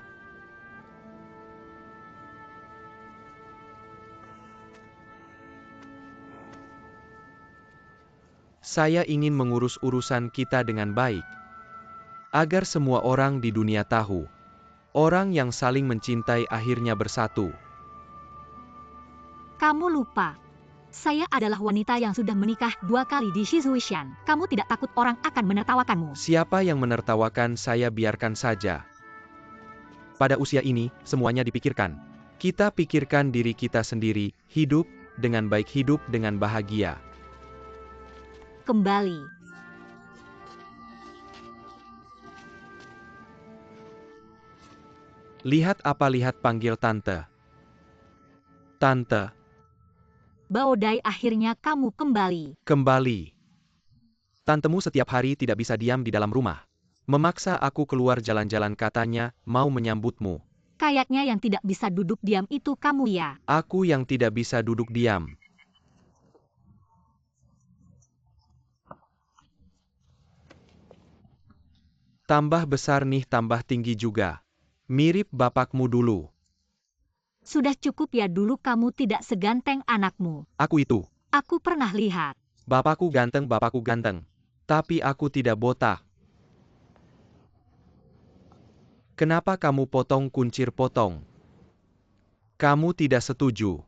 Speaker 1: Saya ingin mengurus urusan kita dengan baik. Agar semua orang di dunia tahu. Orang yang saling mencintai akhirnya bersatu.
Speaker 2: Kamu lupa. Saya adalah wanita yang sudah menikah 2 kali di Shizuishan. Kamu tidak takut orang akan menertawakanmu?
Speaker 1: Siapa yang menertawakan saya biarkan saja. Pada usia ini, semuanya dipikirkan. Kita pikirkan diri kita sendiri, hidup dengan baik, hidup dengan bahagia.
Speaker 2: Kembali.
Speaker 1: Lihat apa, lihat, panggil tante. Tante,
Speaker 2: Baodai, akhirnya kamu kembali.
Speaker 1: kembali. Tantemu setiap hari tidak bisa diam di dalam rumah. Memaksa aku keluar jalan-jalan, katanya mau menyambutmu.
Speaker 2: Kayaknya yang tidak bisa duduk diam itu kamu ya.
Speaker 1: Aku yang tidak bisa duduk diam. Tambah besar nih, tambah tinggi juga. Mirip bapakmu dulu.
Speaker 2: Sudah cukup ya, dulu kamu tidak seganteng anakmu.
Speaker 1: Aku itu.
Speaker 2: Aku pernah lihat.
Speaker 1: Bapakku ganteng. Tapi aku tidak botak. Kenapa kamu potong kuncir potong? Kamu tidak setuju.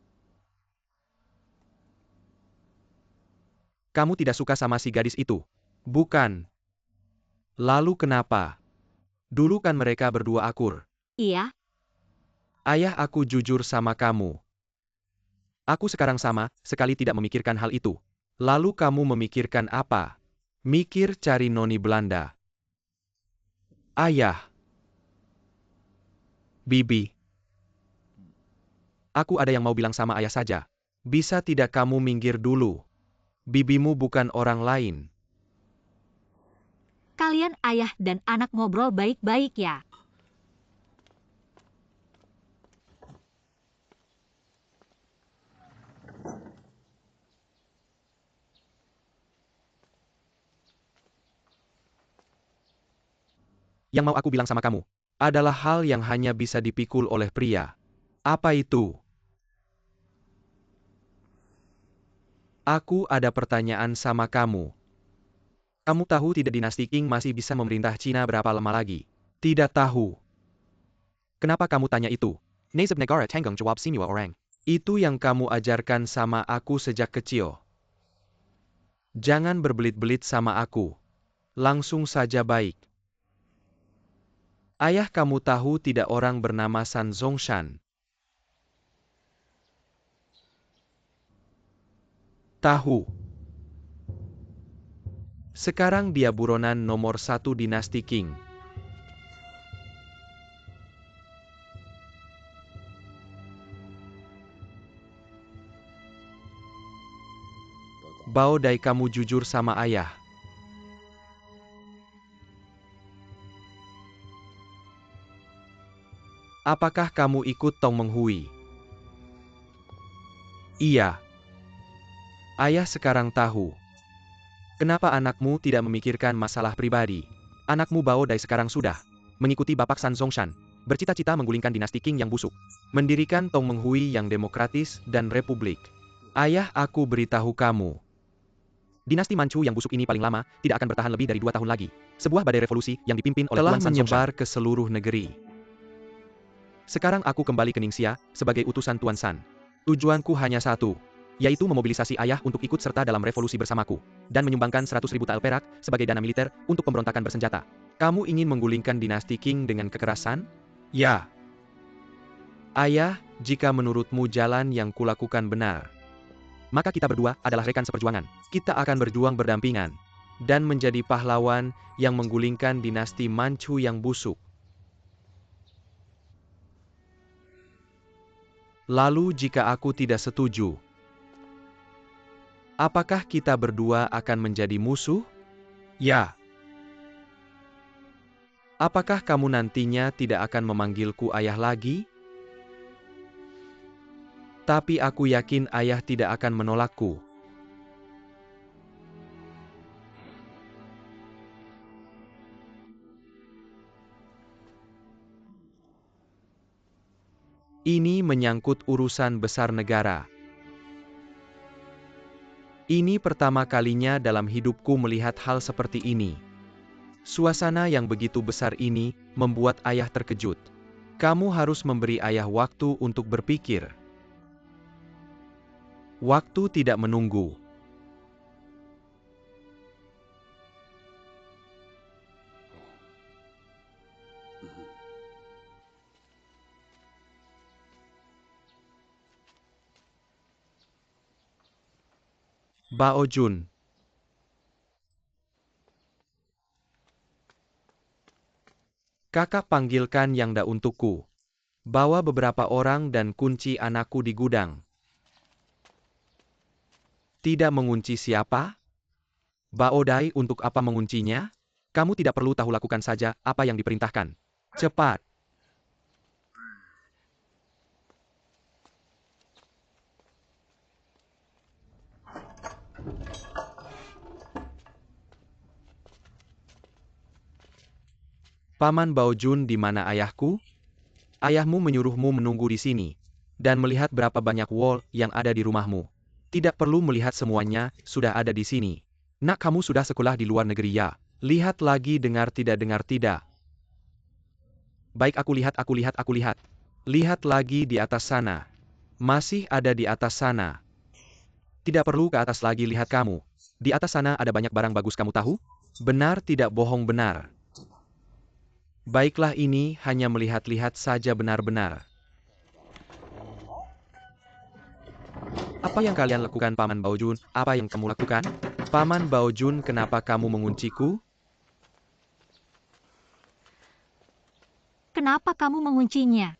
Speaker 1: Kamu tidak suka sama si gadis itu? Bukan. Lalu kenapa? Dulu kan mereka berdua akur.
Speaker 2: Iya,
Speaker 1: Ayah aku jujur sama kamu. Aku sekarang sama sekali tidak memikirkan hal itu. Lalu kamu memikirkan apa? Mikir cari noni Belanda. Ayah. Bibi. Aku ada yang mau bilang sama ayah saja. Bisa tidak kamu minggir dulu? Bibimu bukan orang lain.
Speaker 2: kalian ayah dan anak ngobrol baik-baik ya.
Speaker 1: Yang mau aku bilang sama kamu adalah hal yang hanya bisa dipikul oleh pria. Apa itu? Aku ada pertanyaan sama kamu. Kamu tahu tidak dinasti Qing masih bisa memerintah Cina berapa lama lagi? Tidak tahu. Kenapa kamu tanya itu?
Speaker 4: Nasib negara tanggung jawab semua orang.
Speaker 1: Itu yang kamu ajarkan sama aku sejak kecil. Jangan berbelit-belit sama aku. Langsung saja baik. Ayah kamu tahu tidak orang bernama San Zongshan? Tahu. Sekarang dia buronan nomor 1 dinasti Qing. Baodai, kamu jujur sama ayah. Apakah kamu ikut Tong Menghui? Iya. Ayah sekarang tahu. Kenapa anakmu tidak memikirkan masalah pribadi? Anakmu Baodai sekarang sudah mengikuti Bapak San Zongshan, bercita-cita menggulingkan dinasti Qing yang busuk, mendirikan Tong Menghui yang demokratis dan republik. Ayah, aku beritahu kamu. Dinasti Manchu yang busuk ini paling lama tidak akan bertahan lebih dari 2 tahun lagi. Sebuah badai revolusi yang dipimpin oleh Telah
Speaker 4: Tuan San
Speaker 1: menyebar
Speaker 4: Zongshan
Speaker 1: ke seluruh negeri. Sekarang aku kembali ke Ningxia sebagai utusan Tuan San. Tujuanku hanya satu, yaitu memobilisasi ayah untuk ikut serta dalam revolusi bersamaku, dan menyumbangkan 100.000 tael perak sebagai dana militer untuk pemberontakan bersenjata. Kamu ingin menggulingkan dinasti Qing dengan kekerasan? Ya. Ayah, jika menurutmu jalan yang kulakukan benar, maka kita berdua adalah rekan seperjuangan. Kita akan berjuang berdampingan dan menjadi pahlawan yang menggulingkan dinasti Manchu yang busuk. Lalu jika aku tidak setuju, apakah kita berdua akan menjadi musuh? Ya. Apakah kamu nantinya tidak akan memanggilku ayah lagi? Tapi aku yakin ayah tidak akan menolakku. Ini menyangkut urusan besar negara. Ini pertama kalinya dalam hidupku melihat hal seperti ini. Suasana yang begitu besar ini membuat ayah terkejut. Kamu harus memberi ayah waktu untuk berpikir. Waktu tidak menunggu. Bao Jun. Kakak panggilkan Yang Da untukku. Bawa beberapa orang dan kunci anakku di gudang. Tidak mengunci siapa? Bao Dai, untuk apa menguncinya? Kamu tidak perlu tahu, lakukan saja apa yang diperintahkan. Cepat. Paman Bao Jun, di mana ayahku? Ayahmu menyuruhmu menunggu di sini dan melihat berapa banyak wol yang ada di rumahmu. Tidak perlu melihat semuanya, sudah ada di sini. Nak, kamu sudah sekolah di luar negeri ya? Lihat lagi, dengar tidak. Baik, aku lihat. Lihat lagi di atas sana. Masih ada di atas sana. Tidak perlu ke atas lagi, lihat kamu. Di atas sana ada banyak barang bagus, kamu tahu? Benar, tidak bohong, benar. Baiklah, ini hanya melihat-lihat saja, benar-benar. Apa yang kalian lakukan, Paman Bao Jun? Apa yang kamu lakukan? Paman Bao Jun, kenapa kamu mengunciku?
Speaker 2: Kenapa kamu menguncinya?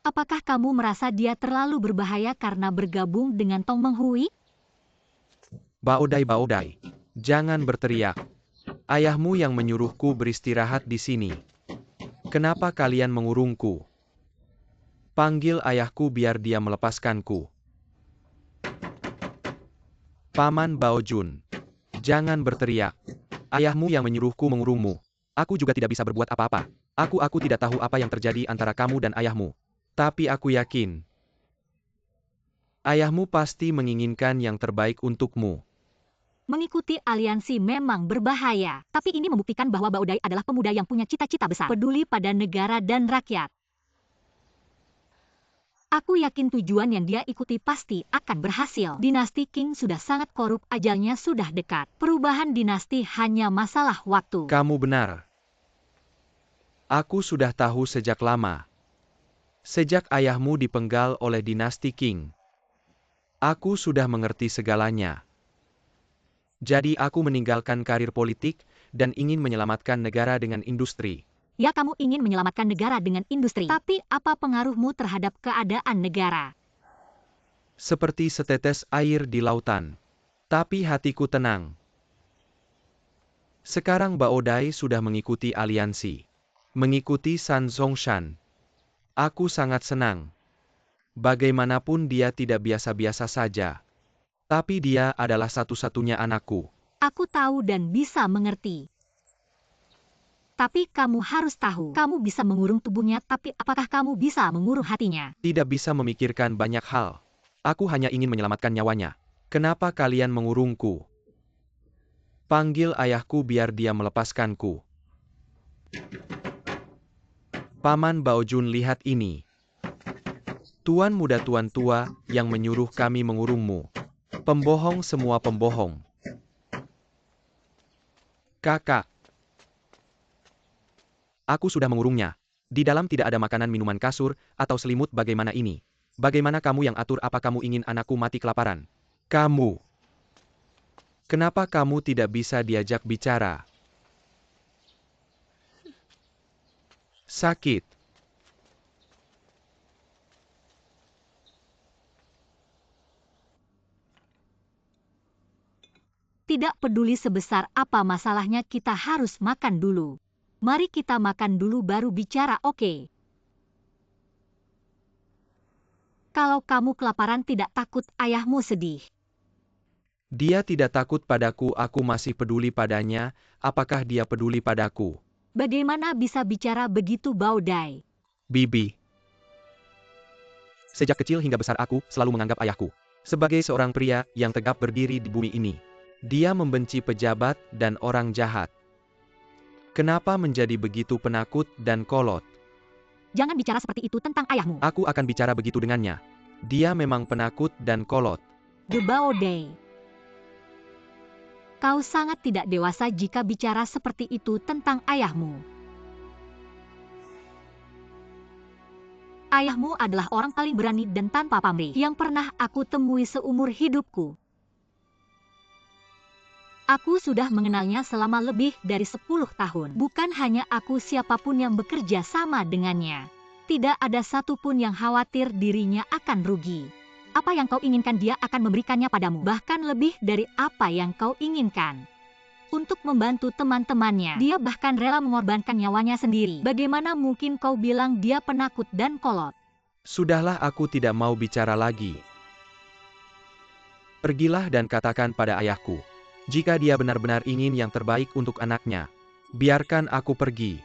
Speaker 2: Apakah kamu merasa dia terlalu berbahaya karena bergabung dengan Tong Menghui?
Speaker 1: Bao Dai, jangan berteriak. Ayahmu yang menyuruhku beristirahat di sini. Kenapa kalian mengurungku? Panggil ayahku biar dia melepaskanku. Paman Bao Jun, jangan berteriak. Ayahmu yang menyuruhku mengurungmu. Aku juga tidak bisa berbuat apa-apa. Aku tidak tahu apa yang terjadi antara kamu dan ayahmu. Tapi aku yakin, ayahmu pasti menginginkan yang terbaik untukmu.
Speaker 2: Mengikuti aliansi memang berbahaya, tapi ini membuktikan bahwa Bao Dai adalah pemuda yang punya cita-cita besar, peduli pada negara dan rakyat. Aku yakin tujuan yang dia ikuti pasti akan berhasil. Dinasti Qing sudah sangat korup, ajalnya sudah dekat. Perubahan dinasti hanya masalah waktu.
Speaker 1: Kamu benar. Aku sudah tahu sejak lama. Sejak ayahmu dipenggal oleh dinasti Qing. Aku sudah mengerti segalanya. Jadi aku meninggalkan karir politik dan ingin menyelamatkan negara dengan industri.
Speaker 2: Ya, kamu ingin menyelamatkan negara dengan industri. Tapi apa pengaruhmu terhadap keadaan negara?
Speaker 1: Seperti setetes air di lautan. Tapi hatiku tenang. Sekarang Bao Dai sudah mengikuti aliansi. Mengikuti San Zongshan. Aku sangat senang. Bagaimanapun dia tidak biasa-biasa saja. Tapi dia adalah satu-satunya anakku.
Speaker 2: Aku tahu dan bisa mengerti. Tapi kamu harus tahu, kamu bisa mengurung tubuhnya, tapi apakah kamu bisa mengurung hatinya?
Speaker 1: Tidak bisa memikirkan banyak hal. Aku hanya ingin menyelamatkan nyawanya. Kenapa kalian mengurungku? Panggil ayahku biar dia melepaskanku. Paman Bao Jun, lihat ini. Tuan muda, tuan tua yang menyuruh kami mengurungmu. Pembohong, semua pembohong. Kakak. Aku sudah mengurungnya. Di dalam tidak ada makanan, minuman, kasur, atau selimut. Bagaimana ini? Bagaimana kamu yang atur? Apa kamu ingin anakku mati kelaparan? Kamu. Kenapa kamu tidak bisa diajak bicara? Sakit.
Speaker 2: Tidak peduli sebesar apa masalahnya, kita harus makan dulu. Mari kita makan dulu baru bicara, oke? Kalau kamu kelaparan tidak takut ayahmu sedih.
Speaker 1: Dia tidak takut padaku, aku masih peduli padanya. Apakah dia peduli padaku?
Speaker 2: Bagaimana bisa bicara begitu, Baodai?
Speaker 1: Bibi. Sejak kecil hingga besar aku selalu menganggap ayahku sebagai seorang pria yang tegap berdiri di bumi ini. Dia membenci pejabat dan orang jahat. Kenapa menjadi begitu penakut dan kolot?
Speaker 2: Jangan bicara seperti itu tentang ayahmu.
Speaker 1: Aku akan bicara begitu dengannya. Dia memang penakut dan kolot.
Speaker 2: The Baodai. Kau sangat tidak dewasa jika bicara seperti itu tentang ayahmu. Ayahmu adalah orang paling berani dan tanpa pamrih yang pernah aku temui seumur hidupku. Aku sudah mengenalnya selama lebih dari 10 tahun. Bukan hanya aku, siapapun yang bekerja sama dengannya. Tidak ada satupun yang khawatir dirinya akan rugi. Apa yang kau inginkan dia akan memberikannya padamu. Bahkan lebih dari apa yang kau inginkan. Untuk membantu teman-temannya, dia bahkan rela mengorbankan nyawanya sendiri. Bagaimana mungkin kau bilang dia penakut dan kolot?
Speaker 1: Sudahlah, aku tidak mau bicara lagi. Pergilah dan katakan pada ayahku. Jika dia benar-benar ingin yang terbaik untuk anaknya, biarkan aku pergi.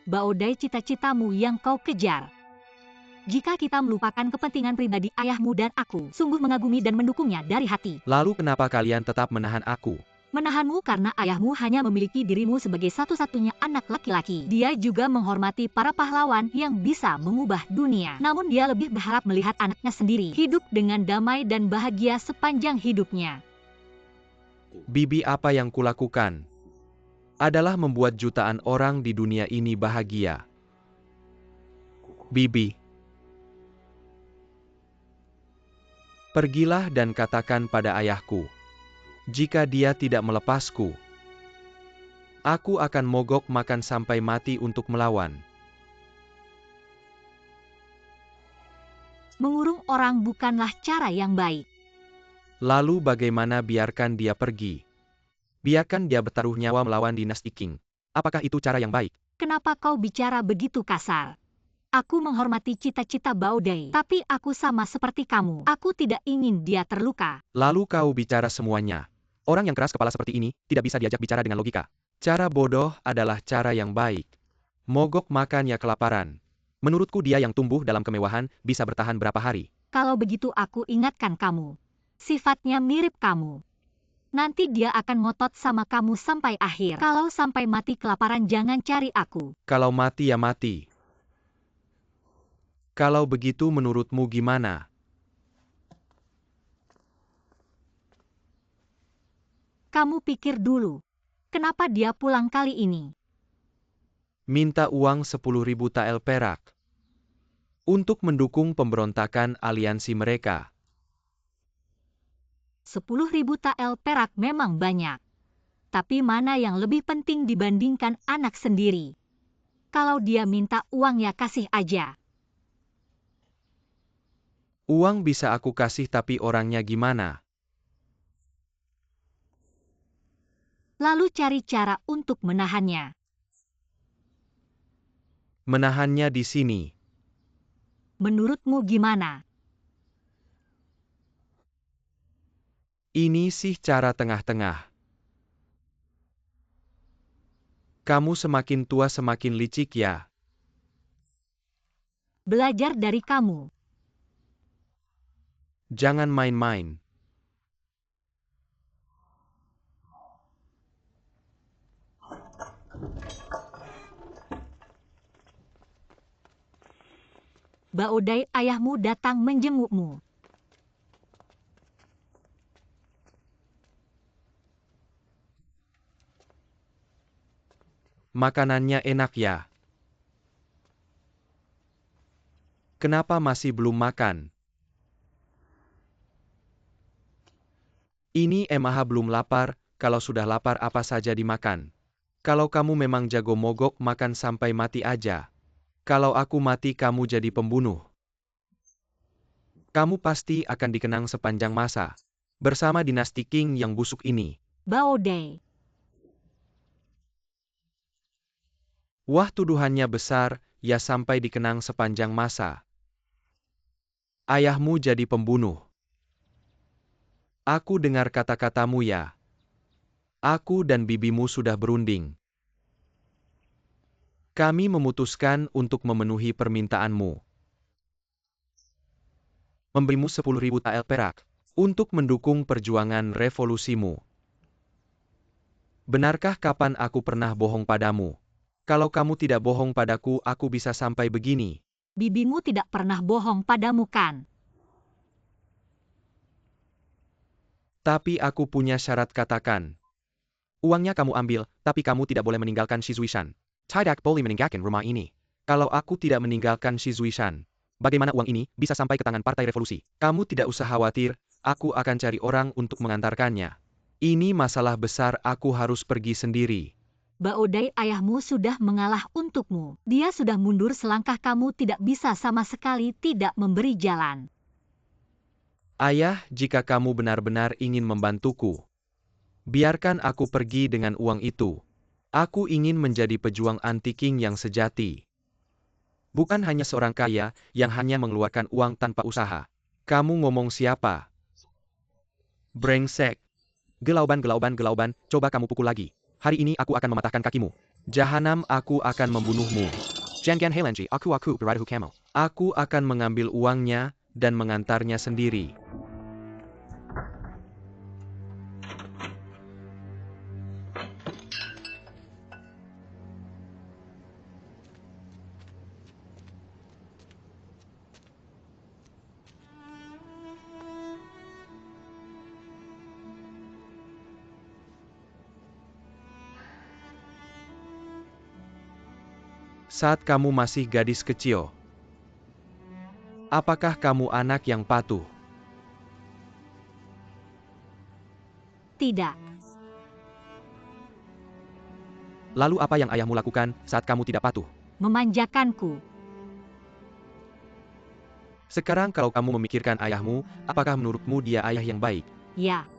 Speaker 2: Baodai, cita-citamu yang kau kejar. Jika kita melupakan kepentingan pribadi ayahmu dan aku, sungguh mengagumi dan mendukungnya dari hati.
Speaker 1: Lalu kenapa kalian tetap menahan aku?
Speaker 2: Menahanmu karena ayahmu hanya memiliki dirimu sebagai satu-satunya anak laki-laki. Dia juga menghormati para pahlawan yang bisa mengubah dunia. Namun dia lebih berharap melihat anaknya sendiri hidup dengan damai dan bahagia sepanjang hidupnya.
Speaker 1: Bibi, apa yang kulakukan adalah membuat jutaan orang di dunia ini bahagia. Bibi. Pergilah dan katakan pada ayahku. Jika dia tidak melepasku, aku akan mogok makan sampai mati untuk melawan.
Speaker 2: Mengurung orang bukanlah cara yang baik.
Speaker 1: Lalu bagaimana? Biarkan dia pergi. Biarkan dia bertaruh nyawa melawan dinasti Qing. Apakah itu cara yang baik?
Speaker 2: Kenapa kau bicara begitu kasar? Aku menghormati cita-cita Baodai, tapi aku sama seperti kamu. Aku tidak ingin dia terluka.
Speaker 1: Lalu kau bicara semuanya. Orang yang keras kepala seperti ini tidak bisa diajak bicara dengan logika. Cara bodoh adalah cara yang baik. Mogok makan ya kelaparan. Menurutku dia yang tumbuh dalam kemewahan bisa bertahan berapa hari.
Speaker 2: Kalau begitu aku ingatkan kamu. Sifatnya mirip kamu. Nanti dia akan ngotot sama kamu sampai akhir. Kalau sampai mati kelaparan, jangan cari aku.
Speaker 1: Kalau mati ya mati. Kalau begitu menurutmu gimana?
Speaker 2: Kamu pikir dulu. Kenapa dia pulang kali ini?
Speaker 1: Minta uang 10.000 tael perak. Untuk mendukung pemberontakan aliansi mereka.
Speaker 2: 10.000 tael perak memang banyak. Tapi mana yang lebih penting dibandingkan anak sendiri? Kalau dia minta uang ya kasih aja.
Speaker 1: Uang bisa aku kasih, tapi orangnya gimana?
Speaker 2: Lalu cari cara untuk menahannya.
Speaker 1: Menahannya di sini.
Speaker 2: Menurutmu gimana?
Speaker 1: Ini sih cara tengah-tengah. Kamu semakin tua semakin licik ya.
Speaker 2: Belajar dari kamu.
Speaker 1: Jangan main-main.
Speaker 2: Baodai, ayahmu datang menjengukmu.
Speaker 1: Makanannya enak ya. Kenapa masih belum makan? Ini Emaha belum lapar, kalau sudah lapar apa saja dimakan. Kalau kamu memang jago mogok makan sampai mati aja. Kalau aku mati kamu jadi pembunuh. Kamu pasti akan dikenang sepanjang masa. Bersama dinasti King yang busuk ini.
Speaker 2: Bao Dai.
Speaker 1: Wah tuduhannya besar, ya sampai dikenang sepanjang masa. Ayahmu jadi pembunuh. Aku dengar kata-katamu ya. Aku dan bibimu sudah berunding. Kami memutuskan untuk memenuhi permintaanmu. Memberimu 10.000 tael perak untuk mendukung perjuangan revolusimu. Benarkah kapan aku pernah bohong padamu? Kalau kamu tidak bohong padaku, aku bisa sampai begini.
Speaker 2: Bibimu tidak pernah bohong padamu kan?
Speaker 1: Tapi aku punya syarat katakan. Uangnya kamu ambil, tapi kamu tidak boleh meninggalkan Shizuishan.
Speaker 4: Tidak boleh meninggalkan rumah ini.
Speaker 1: Kalau aku tidak meninggalkan Shizuishan, bagaimana uang ini bisa sampai ke tangan Partai Revolusi? Kamu tidak usah khawatir, aku akan cari orang untuk mengantarkannya. Ini masalah besar, aku harus pergi sendiri.
Speaker 2: Bao Dai, ayahmu sudah mengalah untukmu. Dia sudah mundur selangkah, kamu tidak bisa sama sekali tidak memberi jalan.
Speaker 1: Ayah, jika kamu benar-benar ingin membantuku, biarkan aku pergi dengan uang itu. Aku ingin menjadi pejuang anti-King yang sejati. Bukan hanya seorang kaya, yang hanya mengeluarkan uang tanpa usaha. Kamu ngomong siapa? Brengsek.
Speaker 4: Gelauban, coba kamu pukul lagi. Hari ini aku akan mematahkan kakimu.
Speaker 1: Jahanam, aku akan membunuhmu.
Speaker 4: Jangan helanji, aku beradahu kamu.
Speaker 1: Aku akan mengambil uangnya, dan mengantarnya sendiri. Saat kamu masih gadis kecil, apakah kamu anak yang patuh?
Speaker 2: Tidak.
Speaker 4: Lalu apa yang ayahmu lakukan saat kamu tidak patuh?
Speaker 2: Memanjakanku.
Speaker 1: Sekarang kalau kamu memikirkan ayahmu, apakah menurutmu dia ayah yang baik?
Speaker 2: Ya.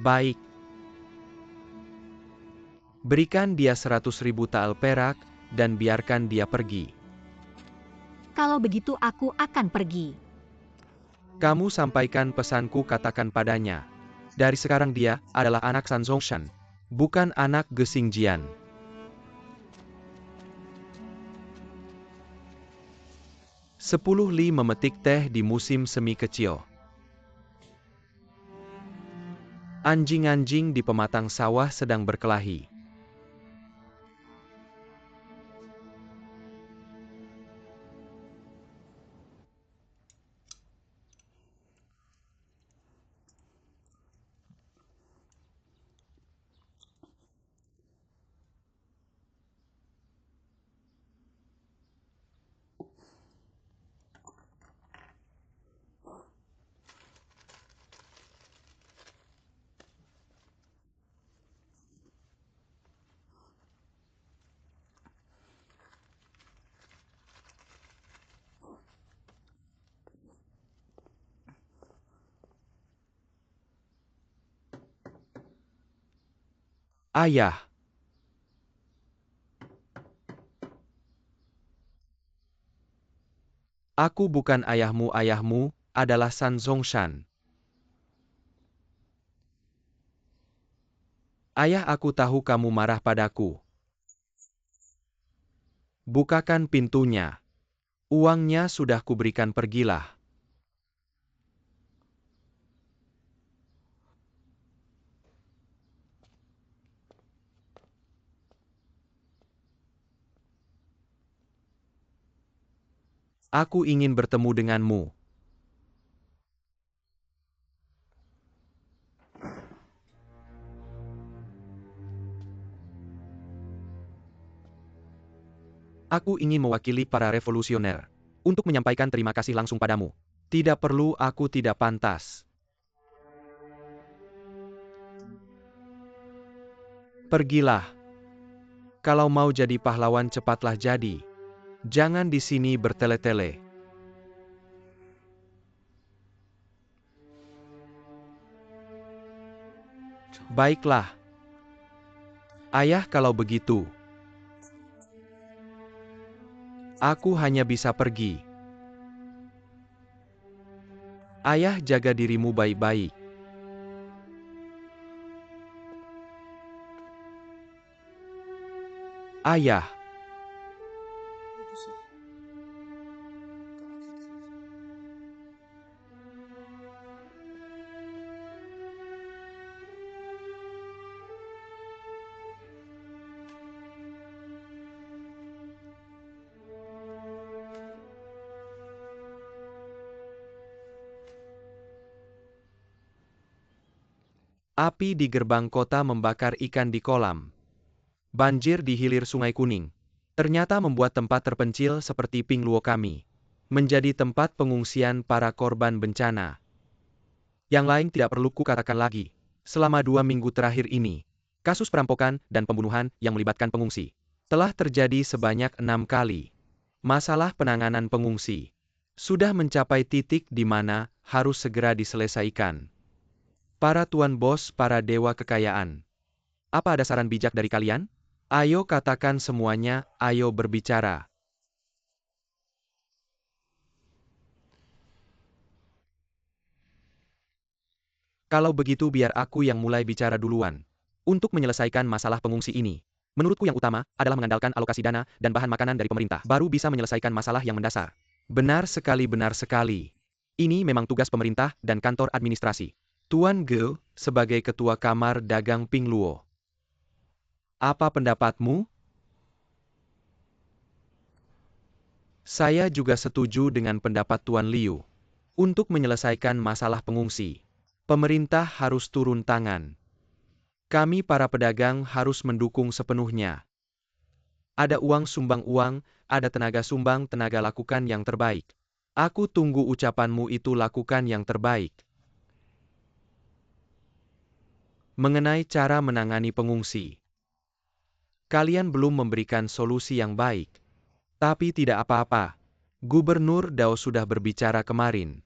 Speaker 1: Baik. Berikan dia 100.000 tael perak, dan biarkan dia pergi.
Speaker 2: Kalau begitu aku akan pergi.
Speaker 1: Kamu sampaikan pesanku, katakan padanya. Dari sekarang dia adalah anak San Zongshan, bukan anak Gesing Jian. Sepuluh Li memetik teh di musim semi kecil. Anjing-anjing di pematang sawah sedang berkelahi. Ayah. Aku bukan ayahmu, ayahmu adalah San Zongshan. Ayah, aku tahu kamu marah padaku. Bukakan pintunya. Uangnya sudah kuberikan, pergilah. Aku ingin bertemu denganmu. Aku ingin mewakili para revolusioner untuk menyampaikan terima kasih langsung padamu. Tidak perlu, aku tidak pantas. Pergilah. Kalau mau jadi pahlawan cepatlah jadi. Jangan di sini bertele-tele. Baiklah. Ayah, kalau begitu, aku hanya bisa pergi. Ayah, jaga dirimu baik-baik. Ayah. Api di gerbang kota membakar ikan di kolam. Banjir di hilir Sungai Kuning. Ternyata membuat tempat terpencil seperti Pingluo kami menjadi tempat pengungsian para korban bencana. Yang lain tidak perlu kukatakan lagi. Selama 2 minggu terakhir ini, kasus perampokan dan pembunuhan yang melibatkan pengungsi telah terjadi sebanyak 6 kali. Masalah penanganan pengungsi sudah mencapai titik di mana harus segera diselesaikan. Para tuan bos, para dewa kekayaan. Apa ada saran bijak dari kalian? Ayo katakan semuanya, ayo berbicara. Kalau begitu biar aku yang mulai bicara duluan. Untuk menyelesaikan masalah pengungsi ini, menurutku yang utama adalah mengandalkan alokasi dana dan bahan makanan dari pemerintah. Baru bisa menyelesaikan masalah yang mendasar. Benar sekali, benar sekali. Ini memang tugas pemerintah dan kantor administrasi. Tuan Ge, sebagai ketua kamar dagang Pingluo. Apa pendapatmu? Saya juga setuju dengan pendapat Tuan Liu. Untuk menyelesaikan masalah pengungsi, pemerintah harus turun tangan. Kami para pedagang harus mendukung sepenuhnya. Ada uang sumbang uang, ada tenaga sumbang tenaga, lakukan yang terbaik. Aku tunggu ucapanmu itu, lakukan yang terbaik. Mengenai cara menangani pengungsi, kalian belum memberikan solusi yang baik. Tapi tidak apa-apa. Gubernur Dao sudah berbicara kemarin.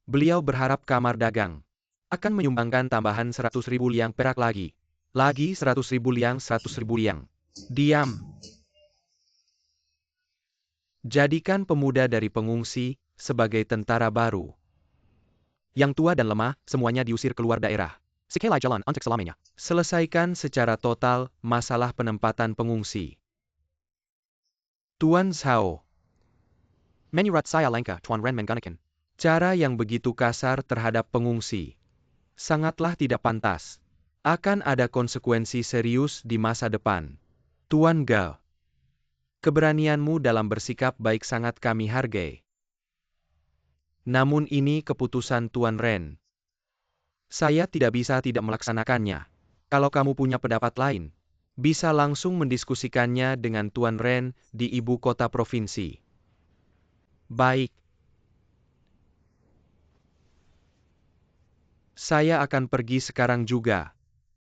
Speaker 1: Beliau berharap kamar dagang akan menyumbangkan tambahan 100.000 liang perak lagi. Lagi 100.000 liang, 100.000 liang. Diam. Jadikan pemuda dari pengungsi sebagai tentara baru. Yang tua dan lemah, semuanya diusir keluar daerah. Sekali jalan untuk selamanya. Selesaikan secara total masalah penempatan pengungsi. Tuan Zhao. Menyurat saya langkah Tuan Ren menggunakan cara yang begitu kasar terhadap pengungsi. Sangatlah tidak pantas. Akan ada konsekuensi serius di masa depan. Tuan Ge. Keberanianmu dalam bersikap baik sangat kami hargai. Namun ini keputusan Tuan Ren. Saya tidak bisa tidak melaksanakannya. Kalau kamu punya pendapat lain, bisa langsung mendiskusikannya dengan Tuan Ren di ibu kota provinsi. Baik. Saya akan pergi sekarang juga.